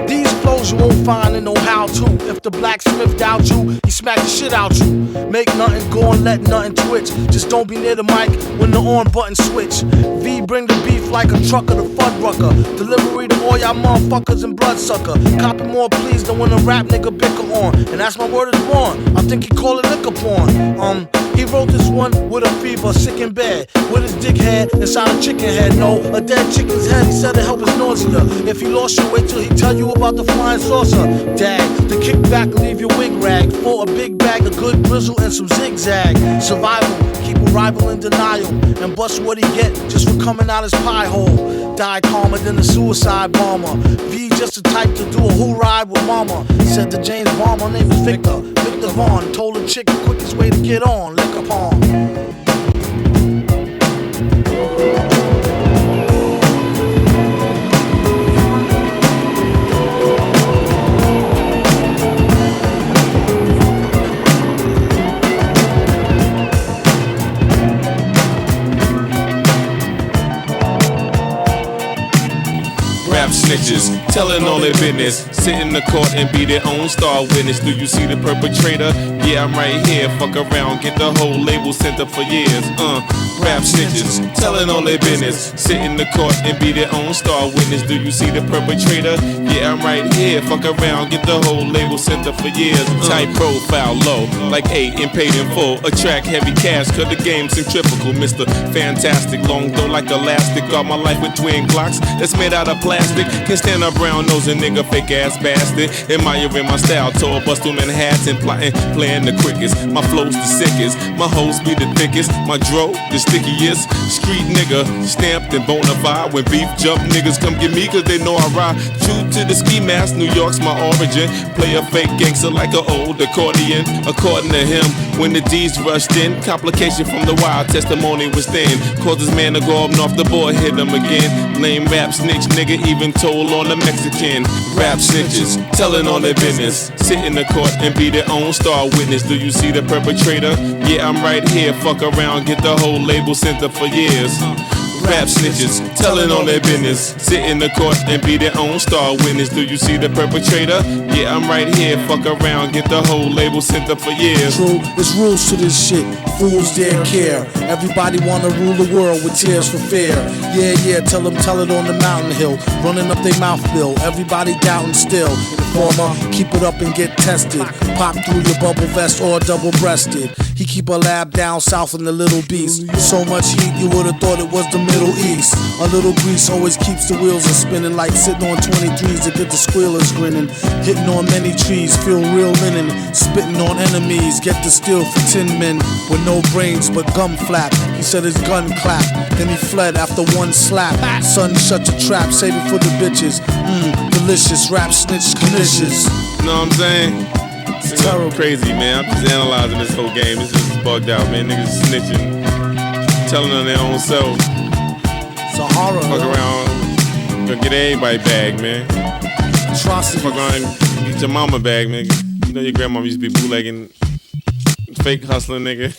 These flows you won't find in no how-to. If the blacksmith doubt you, he smack the shit out you. Make nothing go and let nothing twitch. Just don't be near the mic when the on button switch. V bring the beef like a trucker to Fuddrucker. Delivery to all y'all motherfuckers and bloodsucker. Copy more please than when a rap nigga bicker on. And that's my word is born. I think he call it liquor porn. He wrote this one with a fever, sick in bed, with his dick head inside a chicken head. No, a dead chicken's head. He said it help his nausea. If he lost you, wait till he tell you about the flying saucer. Dag, the kickback leave your wig rag for a big bag of good drizzle and some zigzag. Survival, keep a rival in denial and bust what he get just for coming out his pie hole. Die calmer than a suicide bomber. V just the type to do a who ride with mama. Said to James Bond, my name is Victor Vaughn. Told the chick the quickest way to get on, liquor pond. Snitches, telling all their business, sit in the court and be their own star witness. Do you see the perpetrator? Yeah, I'm right here. Fuck around, get the whole label sent up for years. Rap snitches, telling all their business, sit in the court and be their own star witness. Do you see the perpetrator? Yeah, I'm right here. Fuck around, get the whole label sent up for years. Tight profile, low, like 8 and paid in full. Attract heavy cash, cause the game's centrifugal. Mr. Fantastic, long though like elastic. Got my life with twin Glocks that's made out of plastic. Can't stand a brown nosing nigga, fake ass bastard. Admiring my style, tall bust on Manhattan, plotting, playing the quickest. My flow's the sickest, my hoes be the thickest. My dro, the stickiest. Street nigga, stamped and bona fide. When beef jump, niggas come get me cause they know I ride. True to the ski mask, New York's my origin. Play a fake gangster like an old accordion. According to him, when the D's rushed in, complication from the wild testimony was thin. Caused this man to go up and off the board, hit him again. Lame rap snitch nigga, even told on the Mexican. Rap snitches, telling on their business, sit in the court and be their own star witness. Do you see the perpetrator? Yeah, I'm right here. Fuck around, get the whole label sent up for years. Rap snitches, telling on their business. Sit in the court and be their own star witness. Do you see the perpetrator? Yeah, I'm right here. Fuck around, get the whole label sent up for years. True, there's rules to this shit. Fools dare care. Everybody wanna rule the world with tears for fear. Yeah, tell it on the mountain hill. Running up their mouth bill. Everybody doubting still. Informer, keep it up and get tested. Pop through your bubble vest or double-breasted. He keep a lab down south in the Little Beast. So much heat you would've thought it was the Middle East. A little grease always keeps the wheels a spinning, like sitting on 23s to get the squealers grinning. Hitting on many trees, feel real linen. Spitting on enemies, get the steel for 10 men with no brains but gum flap. He said his gun clapped, then he fled after one slap. Son, shut your trap, save it for the bitches. Delicious rap snitch conditions. Know what I'm saying? It's terrible. Crazy, man. I'm just analyzing this whole game. It's just bugged out, man. Niggas snitching, telling on their own self. It's a horror. Fuck around, gonna get everybody bag, man. Atrocity. Fuck around and get your mama bag, nigga. You know your grandmama used to be bootlegging, fake hustling, nigga.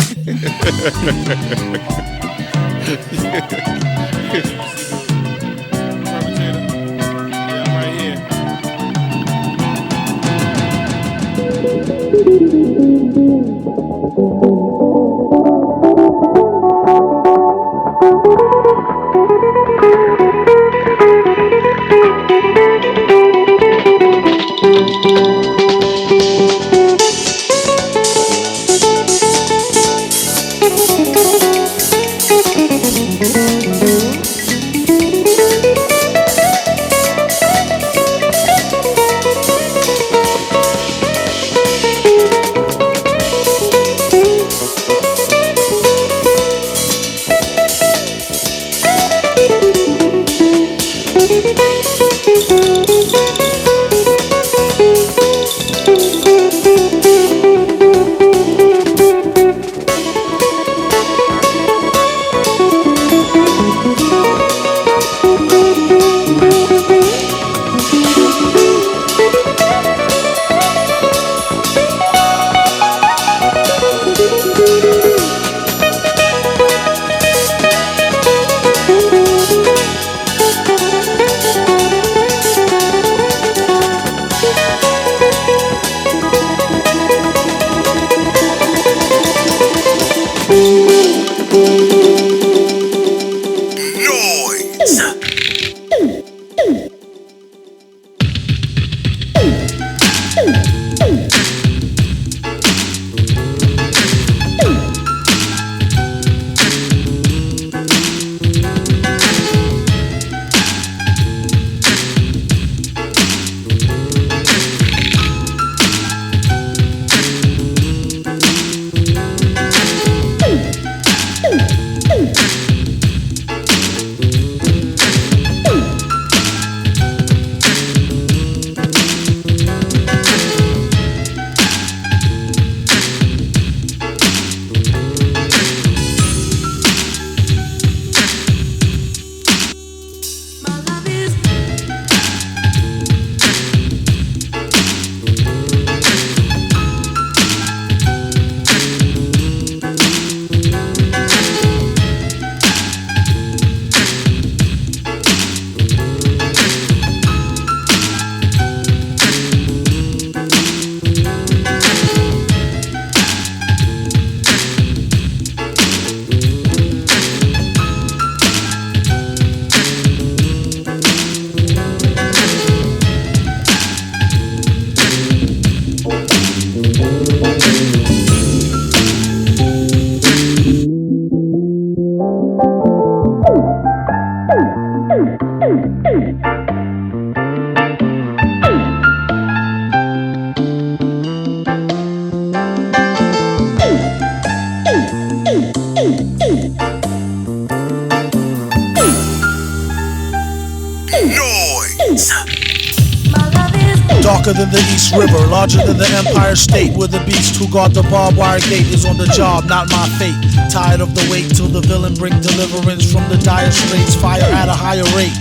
Darker than the East River, larger than the Empire State, where the beast who guard the barbed wire gate is on the job, not my fate. Tired of the wait till the villain bring deliverance from the dire straits, fire at a higher rate.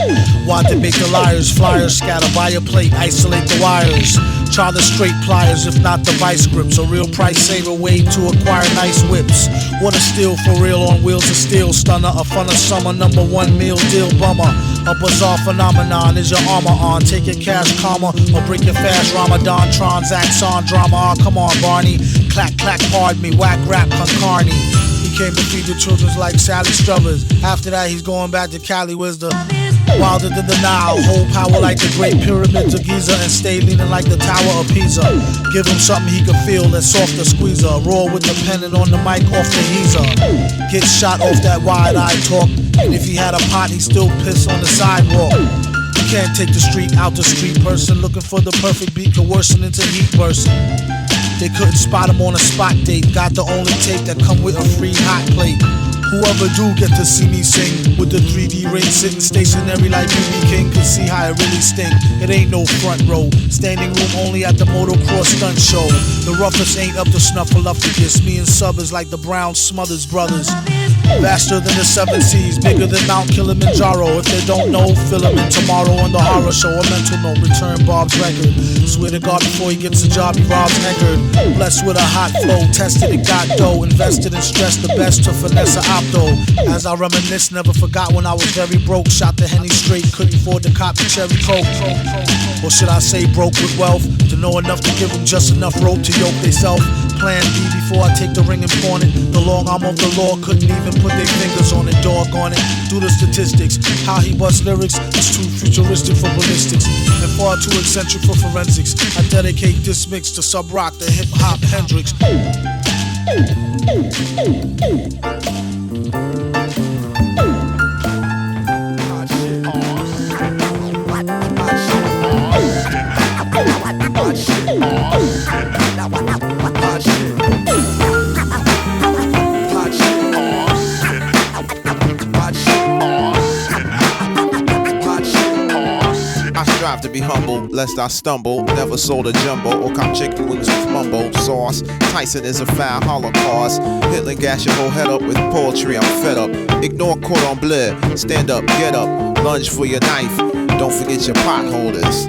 Why debate the liars, flyers scatter by a plate, isolate the wires. Try the straight pliers, if not the vice grips. A real price saver way to acquire nice whips. What a steal for real on wheels of steel. Stunner, a fun of summer, #1 meal deal bummer. A bizarre phenomenon, is your armor on? Take your cash karma or break your fast Ramadan. Transacts on drama, come on Barney. Clack, clack, pardon me, whack rap, concarney. He came to feed the children's like Sally Struthers. After that, he's going back to Cali, where's the wilder than the Nile. Hold power like the Great Pyramids of Giza and stay leaning like the Tower of Pisa. Give him something he can feel that's softer squeezer. Roar with the pen and on the mic off the heezer. Get shot off that wide-eyed talk. And if he had a pot, he'd still piss on the sidewalk. You can't take the street out the street person. Looking for the perfect beat could worsen into heat person. They couldn't spot him on a spot date. Got the only tape that come with a free hot plate. Whoever do get to see me sing with the 3D ring sitting stationary like BB King could see how it really stink. It ain't no front row, standing room only at the motocross stunt show. The roughest ain't up to snuffleupagus. Me and Sub is like the Brown Smothers brothers. Vaster than the 7 seas, bigger than Mount Kilimanjaro. If they don't know, fill them in tomorrow on the horror show. A mental note, return Bob's record. Swear to God, before he gets a job, he robs Eckerd. Blessed with a hot flow, tested it, got dough. Invested and stressed the best to finesse a opto. As I reminisce, never forgot when I was very broke. Shot the Henny straight, couldn't afford to cop the cherry coke. Or should I say broke with wealth? To know enough to give them just enough rope to yoke they self. Plan B before I take the ring and pawn it. The long arm of the law couldn't even put their fingers on it. Dog on it, do the statistics. How he busts lyrics is too futuristic for ballistics and far too eccentric for forensics. I dedicate this mix to Sub Rock, the hip hop Hendrix. Strive to be humble, lest I stumble. Never sold a jumbo or cop chicken wings with mumbo sauce. Tyson is a foul holocaust. Hitler gas your whole head up with poetry, I'm fed up. Ignore cordon bleu, stand up, get up. Lunge for your knife, don't forget your potholders.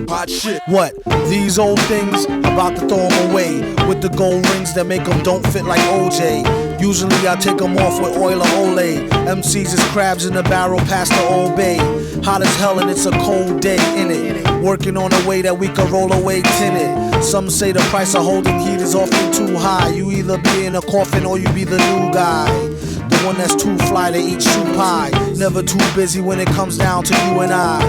Hot shit. What? These old things? About to throw them away with the gold rings that make them don't fit like OJ. Usually I take them off with oil or Olay. MCs is crabs in the barrel past the Old Bay. Hot as hell and it's a cold day in it. Working on a way that we can roll away tinted. Some say the price of holding heat is often too high. You either be in a coffin or you be the new guy. The one that's too fly to eat shoe pie. Never too busy when it comes down to you and I.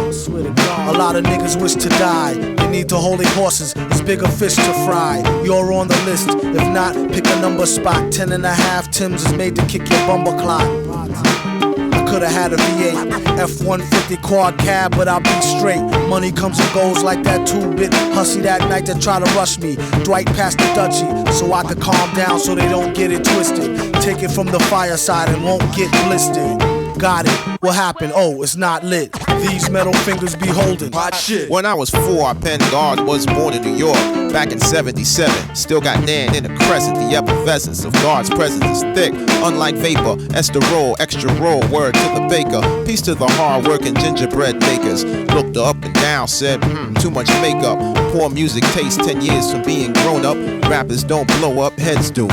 A lot of niggas wish to die. They need to hold their horses. It's bigger fish to fry. You're on the list. If not, pick a number spot. 10.5 Tims is made to kick your bumper clock. I could've had a V8 F-150 quad cab, but I'll be straight. Money comes and goes like that 2-bit hussy that night that try to rush me. Dwight passed the Dutchie so I could calm down so they don't get it twisted. Take it from the fireside and won't get blistered. Got it. What happened? Oh, it's not lit. These metal fingers be holding. Hot shit. When I was 4, I penned God was born in New York back in 77. Still got Nan in the crescent. The effervescence of God's presence is thick. Unlike vapor, Esther roll, extra roll, word to the baker. Peace to the hard-working gingerbread makers. Looked up and down, said, too much makeup. Poor music taste, 10 years from being grown up. Rappers don't blow up, heads do.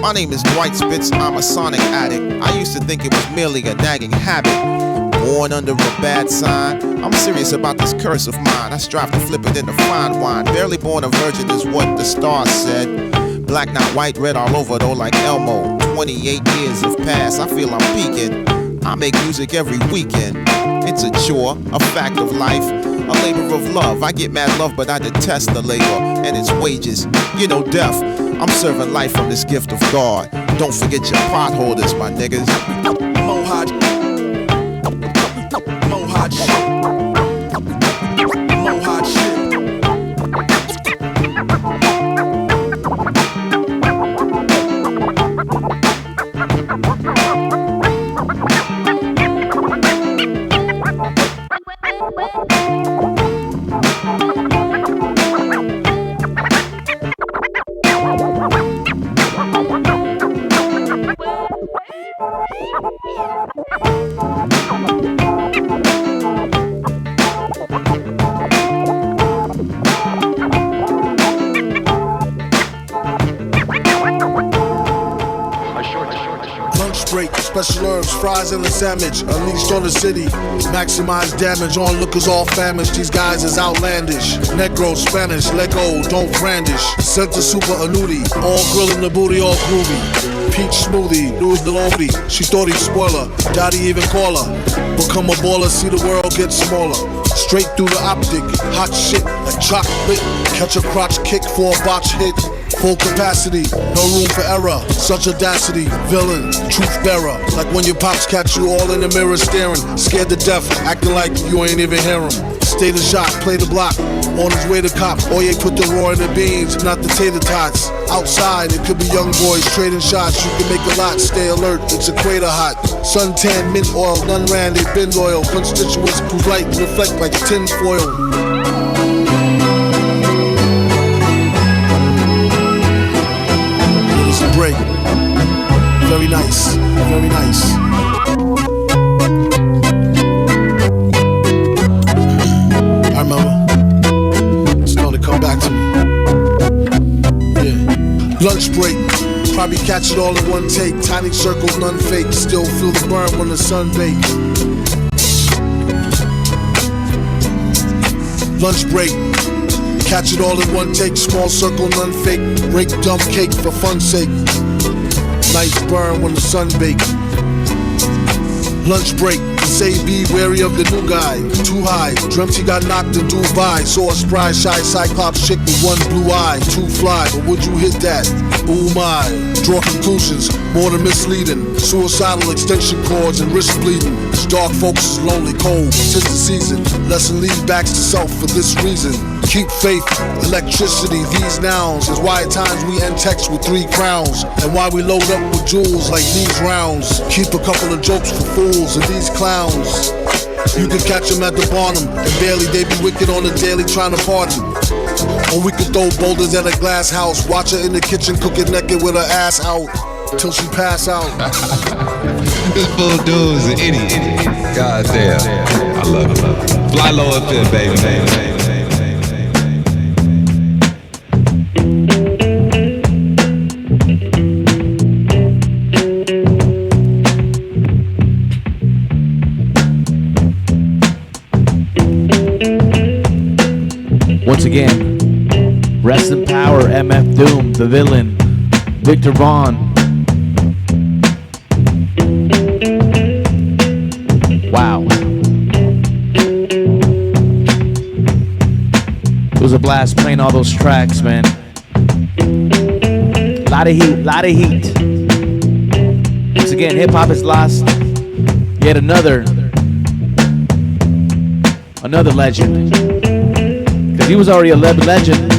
My name is Dwight Spitz, I'm a sonic addict. I used to think it was merely a nagging habit. Born under a bad sign, I'm serious about this curse of mine. I strive to flip it into fine wine. Barely born a virgin is what the stars said. Black, not white, red all over though like Elmo. 28 years have passed, I feel I'm peaking. I make music every weekend. It's a chore, a fact of life, a labor of love. I get mad love, but I detest the labor and its wages. You know, death. I'm serving life from this gift of God. Don't forget your potholders, my niggas. Mohawk. Mohawk shit. Mohawk shit. special herbs, fries and a sandwich. Unleashed on the city, maximize damage. Onlookers all famished, these guys is outlandish. Negro, Spanish, Lego, don't brandish. Center super annuity, all grilling the booty, all groovy. Peach smoothie, Louis Delonte. She thought he'd spoil her, daddy even call her. Become a baller, see the world get smaller. Straight through the optic, hot shit like chocolate. Catch a crotch kick for a botch hit. Full capacity, no room for error. Such audacity, villain, truth bearer. Like when your pops catch you all in the mirror staring, scared to death, acting like you ain't even hear him. Stay the shot, play the block. On his way to cop, Oye put the raw in the beans, not the tater tots. Outside, it could be young boys trading shots. You can make a lot, stay alert, it's equator hot. Suntan, mint oil, none ran, they been loyal. Constituents whose light reflect like tin foil. Break. Very nice, very nice. I remember. It's starting to come back to me. Yeah. Lunch break. Probably catch it all in one take. Tiny circles, none fake. Still feel the burn when the sun bakes. Lunch break. Catch it all in one take, small circle, none fake. Break dump cake for fun's sake. Nice burn when the sun bake. Lunch break, say be wary of the new guy. Too high, dreamt he got knocked in Dubai. Saw a spry, shy cyclops chick with one blue eye. Too fly, but would you hit that? Ooh my. Draw conclusions, more than misleading. Suicidal extension cords and wrist bleeding. It's dark folks is lonely, cold, tis the season. Lesson lead backs to self for this reason. Keep faith, electricity, these nouns is why at times we end text with 3 crowns. And why we load up with jewels like these rounds. Keep a couple of jokes for fools and these clowns. You can catch them at the bottom, and barely they be wicked on the daily trying to party. Or we could throw boulders at a glass house, watch her in the kitchen cooking naked with her ass out till she pass out. This fool dude is an idiot. God damn. I love it. Fly low up there, baby. Once again, rest in power, MF Doom, the villain, Victor Vaughn. Wow. It was a blast playing all those tracks, man. Lot of heat, lot of heat. Once again, hip hop has lost yet another legend. Because he was already a legend,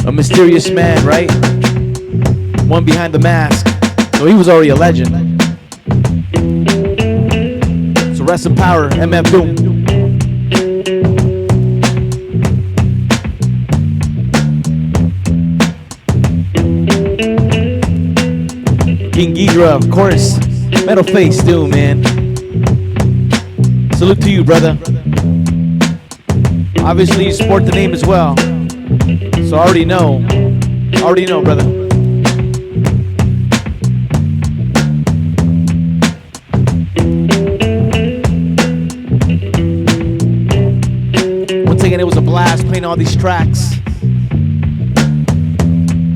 a mysterious man, right? One behind the mask. So he was already a legend. So rest in power, MF Doom. King Ghidra, of course. Metal Face Doom, man. Salute to you, brother. Obviously, you support the name as well. So I already know, brother. Once again, it was a blast playing all these tracks.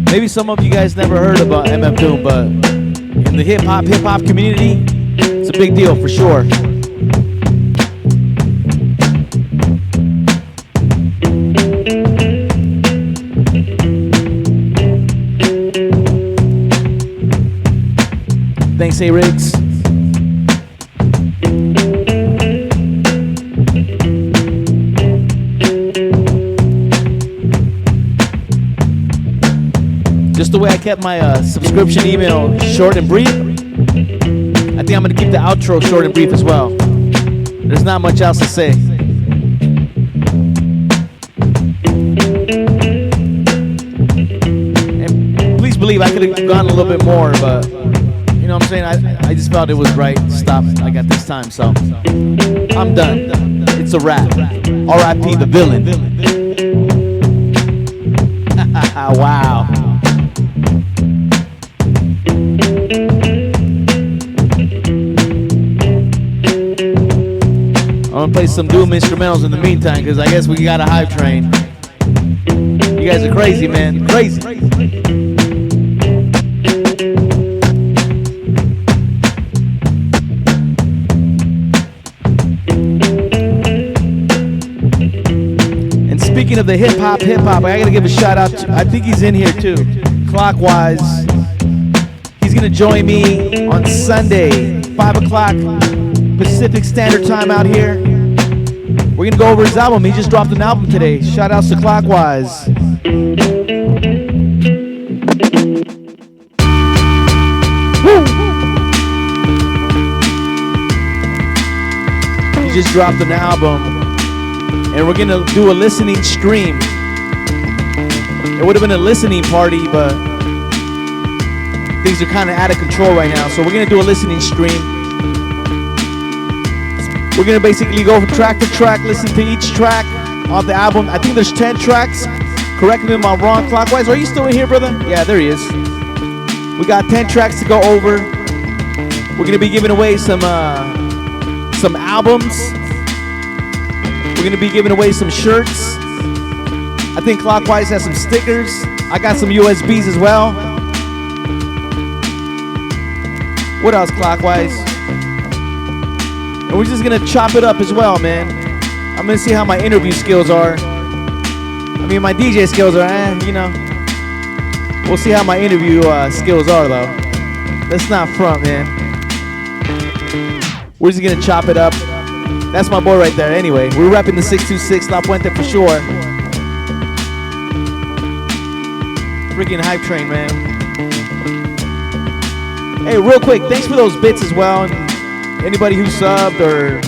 Maybe some of you guys never heard about MF Doom, but in the hip hop community, it's a big deal for sure. Thanks, A-Riggs. Just the way I kept my subscription email short and brief, I think I'm going to keep the outro short and brief as well. There's not much else to say. And please believe I could have gone a little bit more, but you know what I'm saying? I just felt it was right to stop like at this time, so I'm done. It's a wrap. R.I.P. the villain. Wow. some Doom instrumentals in the meantime, because I guess we got a hype train. You guys are crazy, man. Crazy. And speaking of the hip hop, I gotta give a shout out to, I think he's in here too, Clockwise. He's gonna join me on Sunday, 5 o'clock Pacific Standard Time out here. We're gonna go over his album. He just dropped an album today. Shout outs to Clockwise. Woo! He just dropped an album, and we're gonna do a listening stream. It would have been a listening party, but things are kind of out of control right now, so we're gonna do a listening stream. We're gonna basically go from track to track, listen to each track off the album. I think there's 10 tracks. Correct me if I'm wrong, Clockwise. Are you still in here, brother? Yeah, there he is. We got 10 tracks to go over. We're gonna be giving away some albums. We're gonna be giving away some shirts. I think Clockwise has some stickers. I got some USBs as well. What else, Clockwise? And we're just gonna chop it up as well, man. I'm gonna see how my interview skills are. I mean, my DJ skills are, you know. We'll see how my interview skills are, though. Let's not front, man. We're just gonna chop it up. That's my boy right there. Anyway, we're repping the 626 La Puente for sure. Freaking hype train, man. Hey, real quick, thanks for those bits as well. And anybody who subbed or,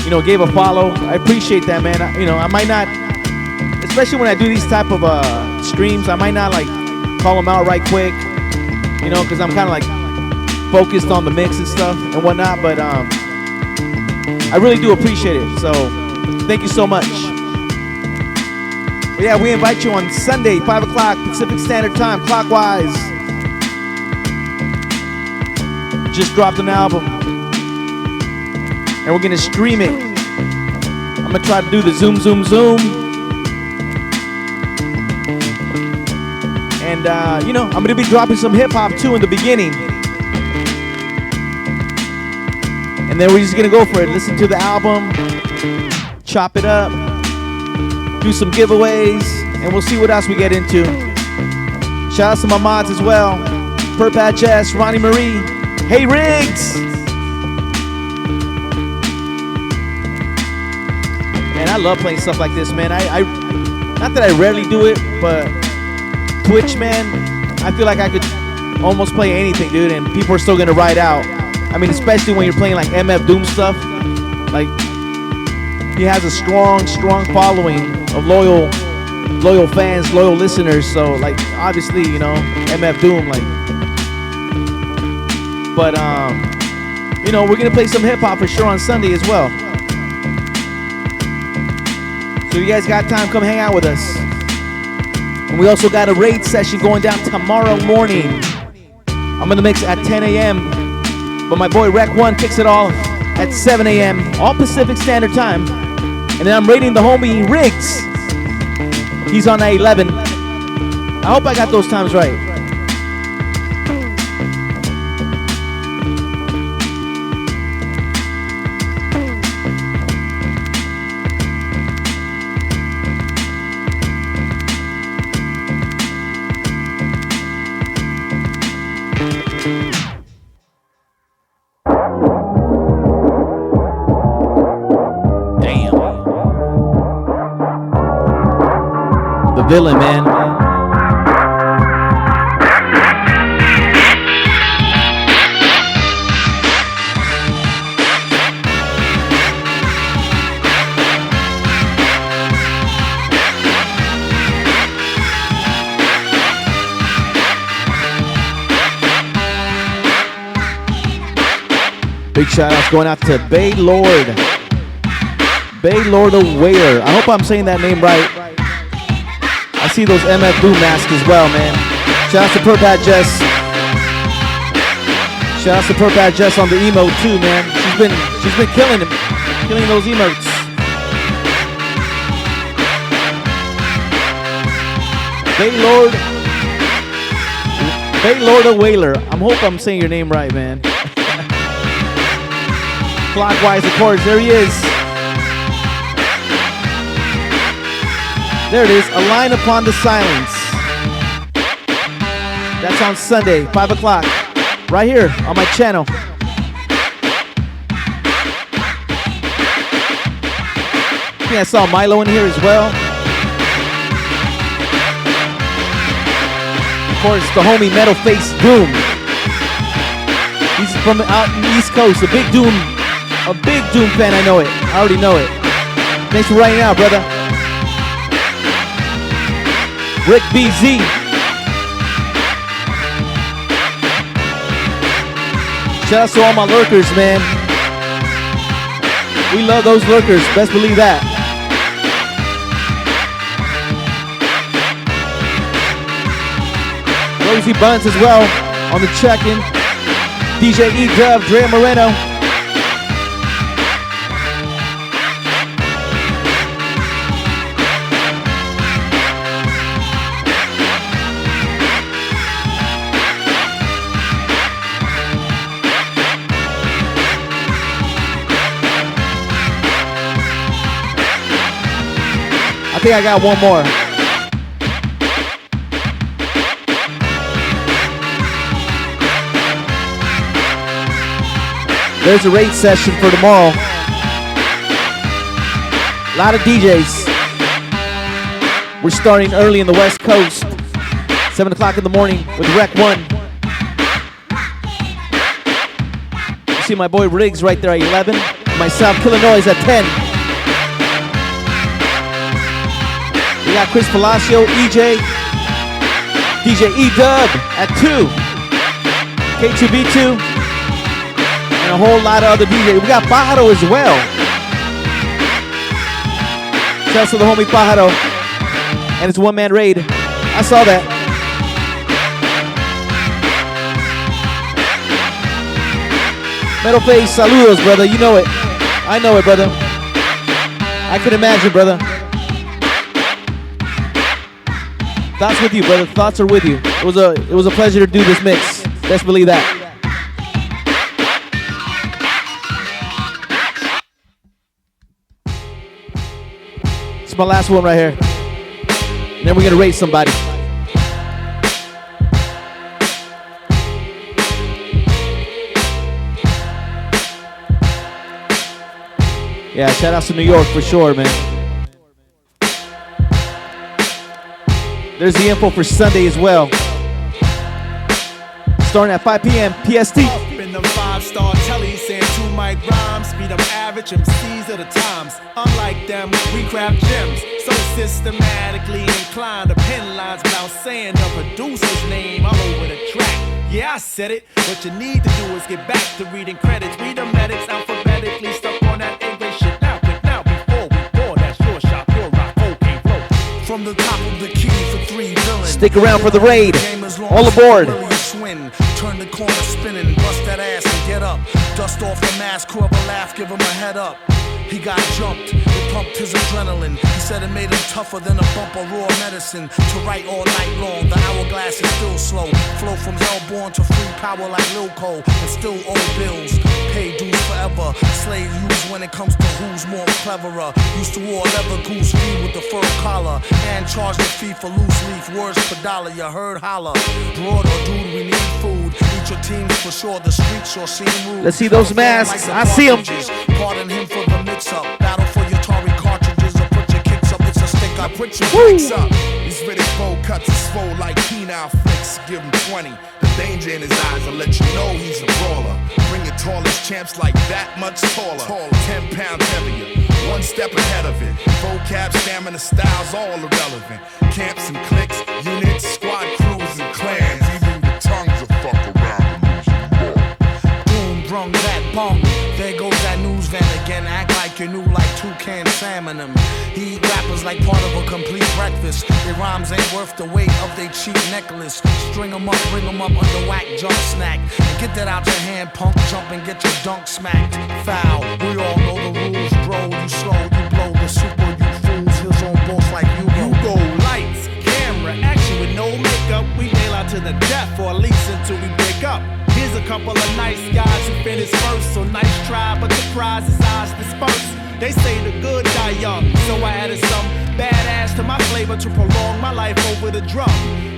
you know, gave a follow, I appreciate that, man. I might not, especially when I do these type of streams, I might not like call them out right quick, you know, because I'm kind of like focused on the mix and stuff and whatnot. But I really do appreciate it. So thank you so much. But yeah, we invite you on Sunday, 5 o'clock Pacific Standard Time, Clockwise. Just dropped an album, and we're gonna stream it. I'm gonna try to do the zoom. And you know, I'm gonna be dropping some hip hop too in the beginning. And then we're just gonna go for it. Listen to the album, chop it up, do some giveaways, and we'll see what else we get into. Shout out to my mods as well. Purpat Jess, Ronnie Marie. Hey Riggs! Man, I love playing stuff like this, man. I not that I rarely do it, but Twitch, man, I feel like I could almost play anything, dude, and people are still gonna ride out. I mean, especially when you're playing like MF Doom stuff. Like, he has a strong following of loyal fans, loyal listeners. So, like, obviously, you know, MF Doom, like. But, you know, we're going to play some hip-hop for sure on Sunday as well. So if you guys got time, come hang out with us. And we also got a raid session going down tomorrow morning. I'm going to mix at 10 a.m. But my boy Rec 1 kicks it off at 7 a.m. all Pacific Standard Time. And then I'm raiding the homie Riggs. He's on at 11. I hope I got those times right. Villain, man. Big shout outs going out to Baylord Aware. I hope I'm saying that name right. I see those MF Boom masks as well, man. Shout out to Purpat Jess. Shout out to Purpat Jess on the emote too, man. She's been killing those emotes Baylord Whaler. I hope I'm saying your name right, man. Clockwise Accords. There he is. There it is. A Line Upon the Silence. That's on Sunday, 5 o'clock. Right here on my channel. I think I saw Milo in here as well. Of course, the homie Metal Face Doom. He's from out in the East Coast. A big Doom fan. I know it. I already know it. Thanks for writing out, brother. Rick BZ. Shout out to all my lurkers, man. We love those lurkers. Best believe that. Rosie Buns as well on the check-in. DJ E-Dub, Dre Moreno. I think I got one more. There's a rate session for tomorrow. A lot of DJs. We're starting early in the West Coast. 7 o'clock in the morning with Rec 1. You see my boy Riggs right there at 11. Myself, Killah Noez at 10. We got Chris Palacio, EJ, DJ E-Dub at 2. K2B2. And a whole lot of other DJs. We got Pajaro as well. Shouts to the homie Pajaro. And it's one-man raid. I saw that. Metal Face, saludos, brother. You know it. I know it, brother. I can imagine, brother. Thoughts with you, brother. Thoughts are with you. It was a pleasure to do this mix. Best believe that. It's my last one right here. And then we're gonna rate somebody. Yeah, shout out to New York for sure, man. There's the info for Sunday as well. Starting at 5 p.m. PST. Up in them 5-star tellies, saying 2 mic rhymes, beat them average MCs of the times. Unlike them, we craft gems, so systematically inclined to pen lines without saying the producer's name all over the track. Yeah, I said it. What you need to do is get back to reading credits. Read the medics alphabetically, stuck on that English shit. Now, quick now, before we pour that short shot, pure rock, okay, flow. From the top of the key for 3 villains. Stick around for the raid. All aboard. Turn the corner spinning, bust that ass and get up. Dust off the mask, curl a laugh, give him a head up. He got jumped, it pumped his adrenaline. He said it made him tougher than a bump of raw medicine. To write all night long, the hourglass is still slow. Flow from hellborn to free power like Lil Cole. And still owe bills, pay dues forever. Slave used when it comes to who's more cleverer. Used to wear leather goose fee with the fur collar. And charge the fee for loose leaf, words per dollar, you heard holla. Broad or dude, we need food. Eat your teams for sure, the streets sure seem rude. Let's see those masks, I see them. Pardon him for the mix-up. Battle for your Tory cartridges or put your kicks up. It's a stick up. Put your kicks up. These Riddick bowl cuts is swole like penile flicks. Give him 20. The danger in his eyes will let you know he's a brawler. Bring your tallest champs like that much taller. 10 pounds heavier. One step ahead of it. Vocab, stamina, styles, all irrelevant. Camps and cliques, units, squad crews and clans. Even your tongues will fuck around and lose your ball. Boom, brung that bong. There goes that news van again. Act like you knew like toucan salmon them. He eat rappers like part of a complete breakfast. Their rhymes ain't worth the weight of their cheap necklace. String them up, bring them up under whack jump snack. And get that out your hand, punk. Jump and get your dunk smacked. Foul, we all know the rules, bro. You slow, you blow the super, you fools. His own boss like you go. You go lights, camera, action, to the death, or at least until we break up. Here's a couple of nice guys who finished first, so nice try, but the prize is ours dispersed. They say the good die young, so I added some badass to my flavor to prolong my life over the drum.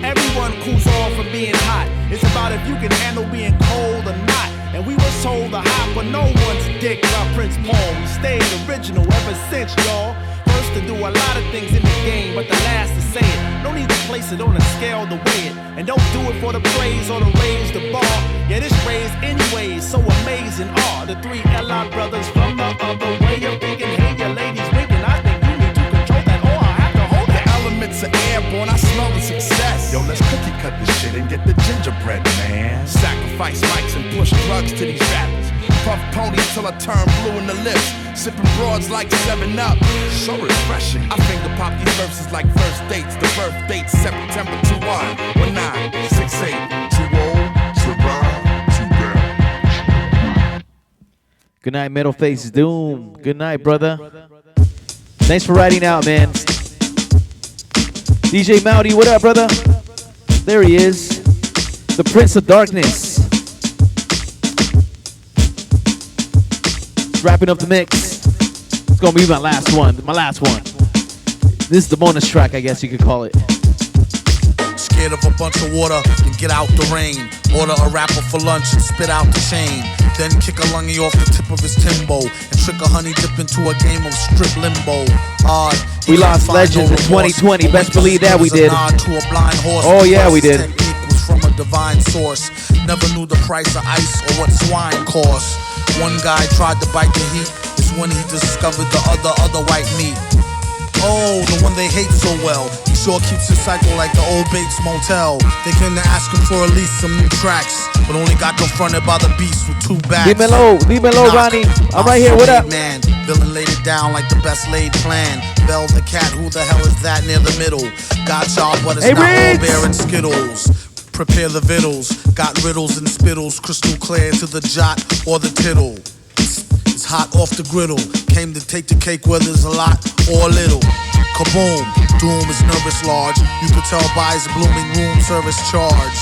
Everyone cools off from being hot. It's about if you can handle being cold or not. And we was told to hop on no one's dick by Prince Paul. We stayed original ever since, y'all. First to do a lot of things in the game, but the last to say it. No need to place it on a scale to weigh it. And don't do it for the praise or to raise the bar. Yeah, this raised anyways, so amazing are the three L.I. brothers from the other way of thinking. Hey, your ladies winking, I think you need to control that, or I have to hold that. The elements are airborne, I smell the success. Yo, let's cookie cut this shit and get the gingerbread, man. Sacrifice mics and push drugs to these rappers. Puff ponies till I turn blue in the lips. Sipping broads like 7-Up. So refreshing. I finger pop these verses like first dates. The birth date September 21, 19, 68. Too old to ride, too bad. Good night, Metal Face Doom. Good night, brother. Thanks for writing out, man. DJ Mowdy, what up, brother? There he is. The Prince of Darkness. Wrapping up the mix. It's gonna be my last one. This is the bonus track, I guess you could call it. Scared of a bunch of water, then get out the rain. Order a rapper for lunch and spit out the chain. Then kick a lungy off the tip of his Timbo and trick a honey dip into a game of strip limbo. Odd. We lost legends in 2020. Best believe that we did. Oh yeah, we did. From a divine source. Never knew the price of ice or what swine cost. One guy tried to bite the heat. It's when he discovered the other white meat. Oh, the one they hate so well. He sure keeps his cycle like the old Bates Motel. They came to ask him for at least some new tracks, but only got confronted by the beast with two backs. Leave me low, Ronnie. I'm right here, what up? Man, villain laid it down like the best laid plan. Bell the cat, who the hell is that near the middle? Got y'all, but it's not all bear and Skittles. Prepare the vittles, got riddles and spittles, crystal clear to the jot or the tittle. It's hot off the griddle, came to take the cake whether it's a lot or a little. Kaboom, doom is nervous large, you could tell by his blooming room service charge.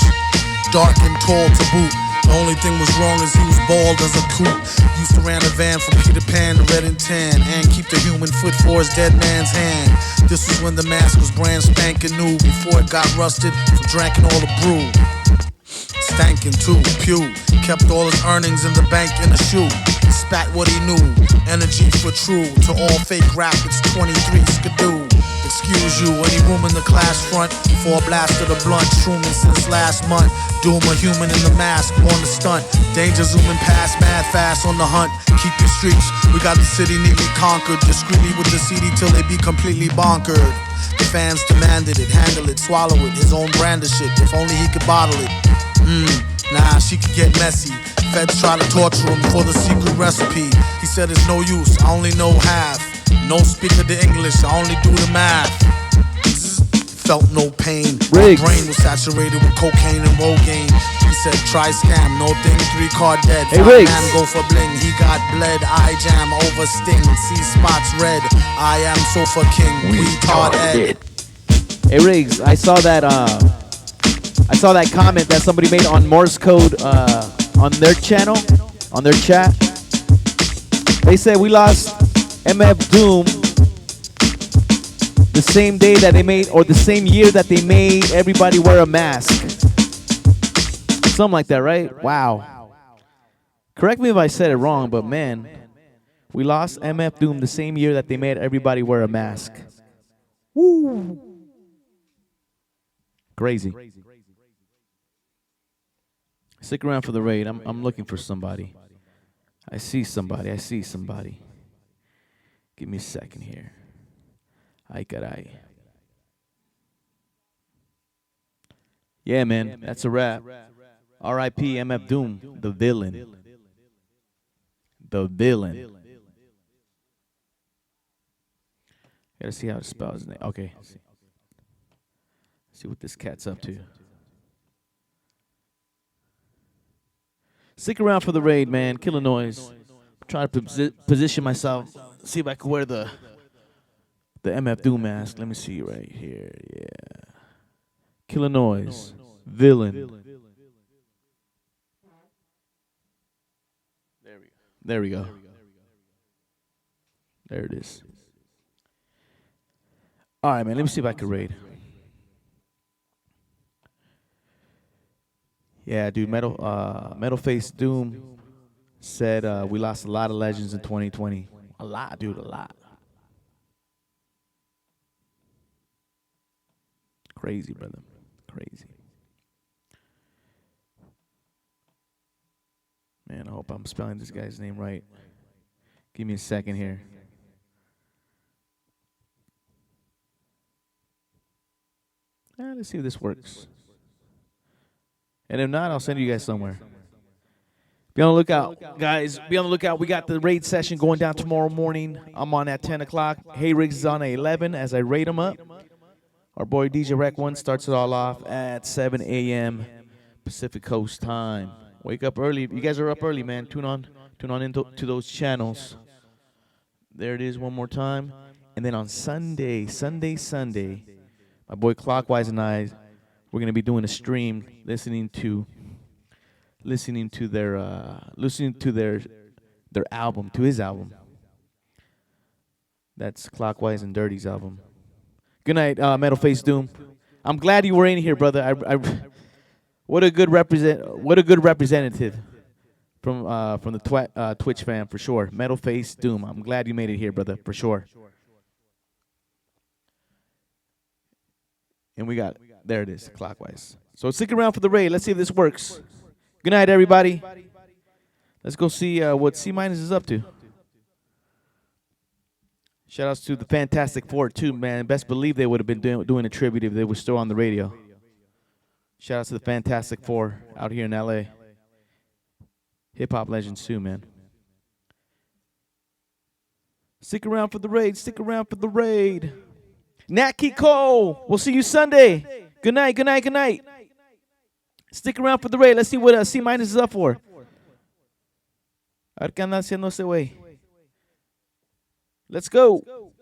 Dark and tall to boot, the only thing was wrong is he was bald as a coot. Used to ran a van from Peter Pan to Red and Tan, and keep the human foot for his dead man's hand. This was when the mask was brand spanking new, before it got rusted from drinking all the brew. Stankin' too, pew, kept all his earnings in the bank in a shoe. Spat what he knew, energy for true. To all fake rap, it's 23 skidoo. Excuse you, any room in the class front for a blast of the blunt. Truman since last month. Doom a human in the mask on the stunt. Danger zooming past, mad fast on the hunt. Keep your streets, we got the city neatly conquered. Discreetly with the CD till they be completely bonkered. The fans demanded it, handle it, swallow it. His own brand of shit, if only he could bottle it. Nah, she could get messy. Feds try to torture him for the secret recipe. He said it's no use, I only know half. No speaker the English, I only do the math. Felt no pain. My brain was saturated with cocaine and Rogaine. He said try scam, no thing, 3-card dead. Hey, Riggs. Man go for bling, he got bled. I jam over sting, see spots red. I am sofa king, we taught Ed. Hey Riggs, I saw that comment that somebody made on Morse code on their channel, on their chat. They said we lost MF Doom the same day that they made, or the same year that they made everybody wear a mask. Something like that, right? Wow. Correct me if I said it wrong, but man, we lost MF Doom the same year that they made everybody wear a mask. Woo! Crazy. Stick around for the raid. I'm looking for somebody. I see somebody. Give me a second here. Ay, caray. Yeah, man, that's a wrap. R.I.P. MF Doom, the villain. The villain. Gotta see how to spell his name. Okay. See what this cat's up to. Stick around for the raid, man. Killah Noez. Try to position myself. See if I can wear the MF Doom mask. Let me see right here. Yeah. Killah Noez. Villain. There we go. There it is. All right, man. Let me see if I can raid. Yeah, dude. Metal Face Doom said we lost a lot of legends in 2020. A lot, dude. A lot. Crazy, brother. Crazy. Man, I hope I'm spelling this guy's name right. Give me a second here. Let's see if this works. And if not, I'll send you guys somewhere. Be on the lookout, guys. Be on the lookout. We got the raid session going down tomorrow morning. I'm on at 10 o'clock. Hey Riggs is on at 11 as I raid them up. Our boy DJ Rec 1 starts it all off at 7 a.m. Pacific Coast time. Wake up early. You guys are up early, man. Tune on into those channels. There it is one more time. And then on Sunday, my boy Clockwise and I, we're gonna be doing a stream, listening to their album, to his album. That's Clockwise and Dirty's album. Good night, Metal Face Doom. I'm glad you were in here, brother. What a good representative from the Twitch fan for sure. Metal Face Doom. I'm glad you made it here, brother, for sure. And we got there it is, Clockwise. So stick around for the raid. Let's see if this works. Good night, everybody. Let's go see what C- is up to. Shout outs to the Fantastic Four too, man. Best believe they would have been doing a tribute if they were still on the radio. Shout out to the Fantastic Four out here in LA. Hip hop legends too, man. Stick around for the raid. Stick around for the raid. Nat King Cole. We'll see you Sunday. Good night. Good night. Good night. Stick around for the raid. Let's see what C- is up for. A ver qué anda haciendo ese güey. Let's go.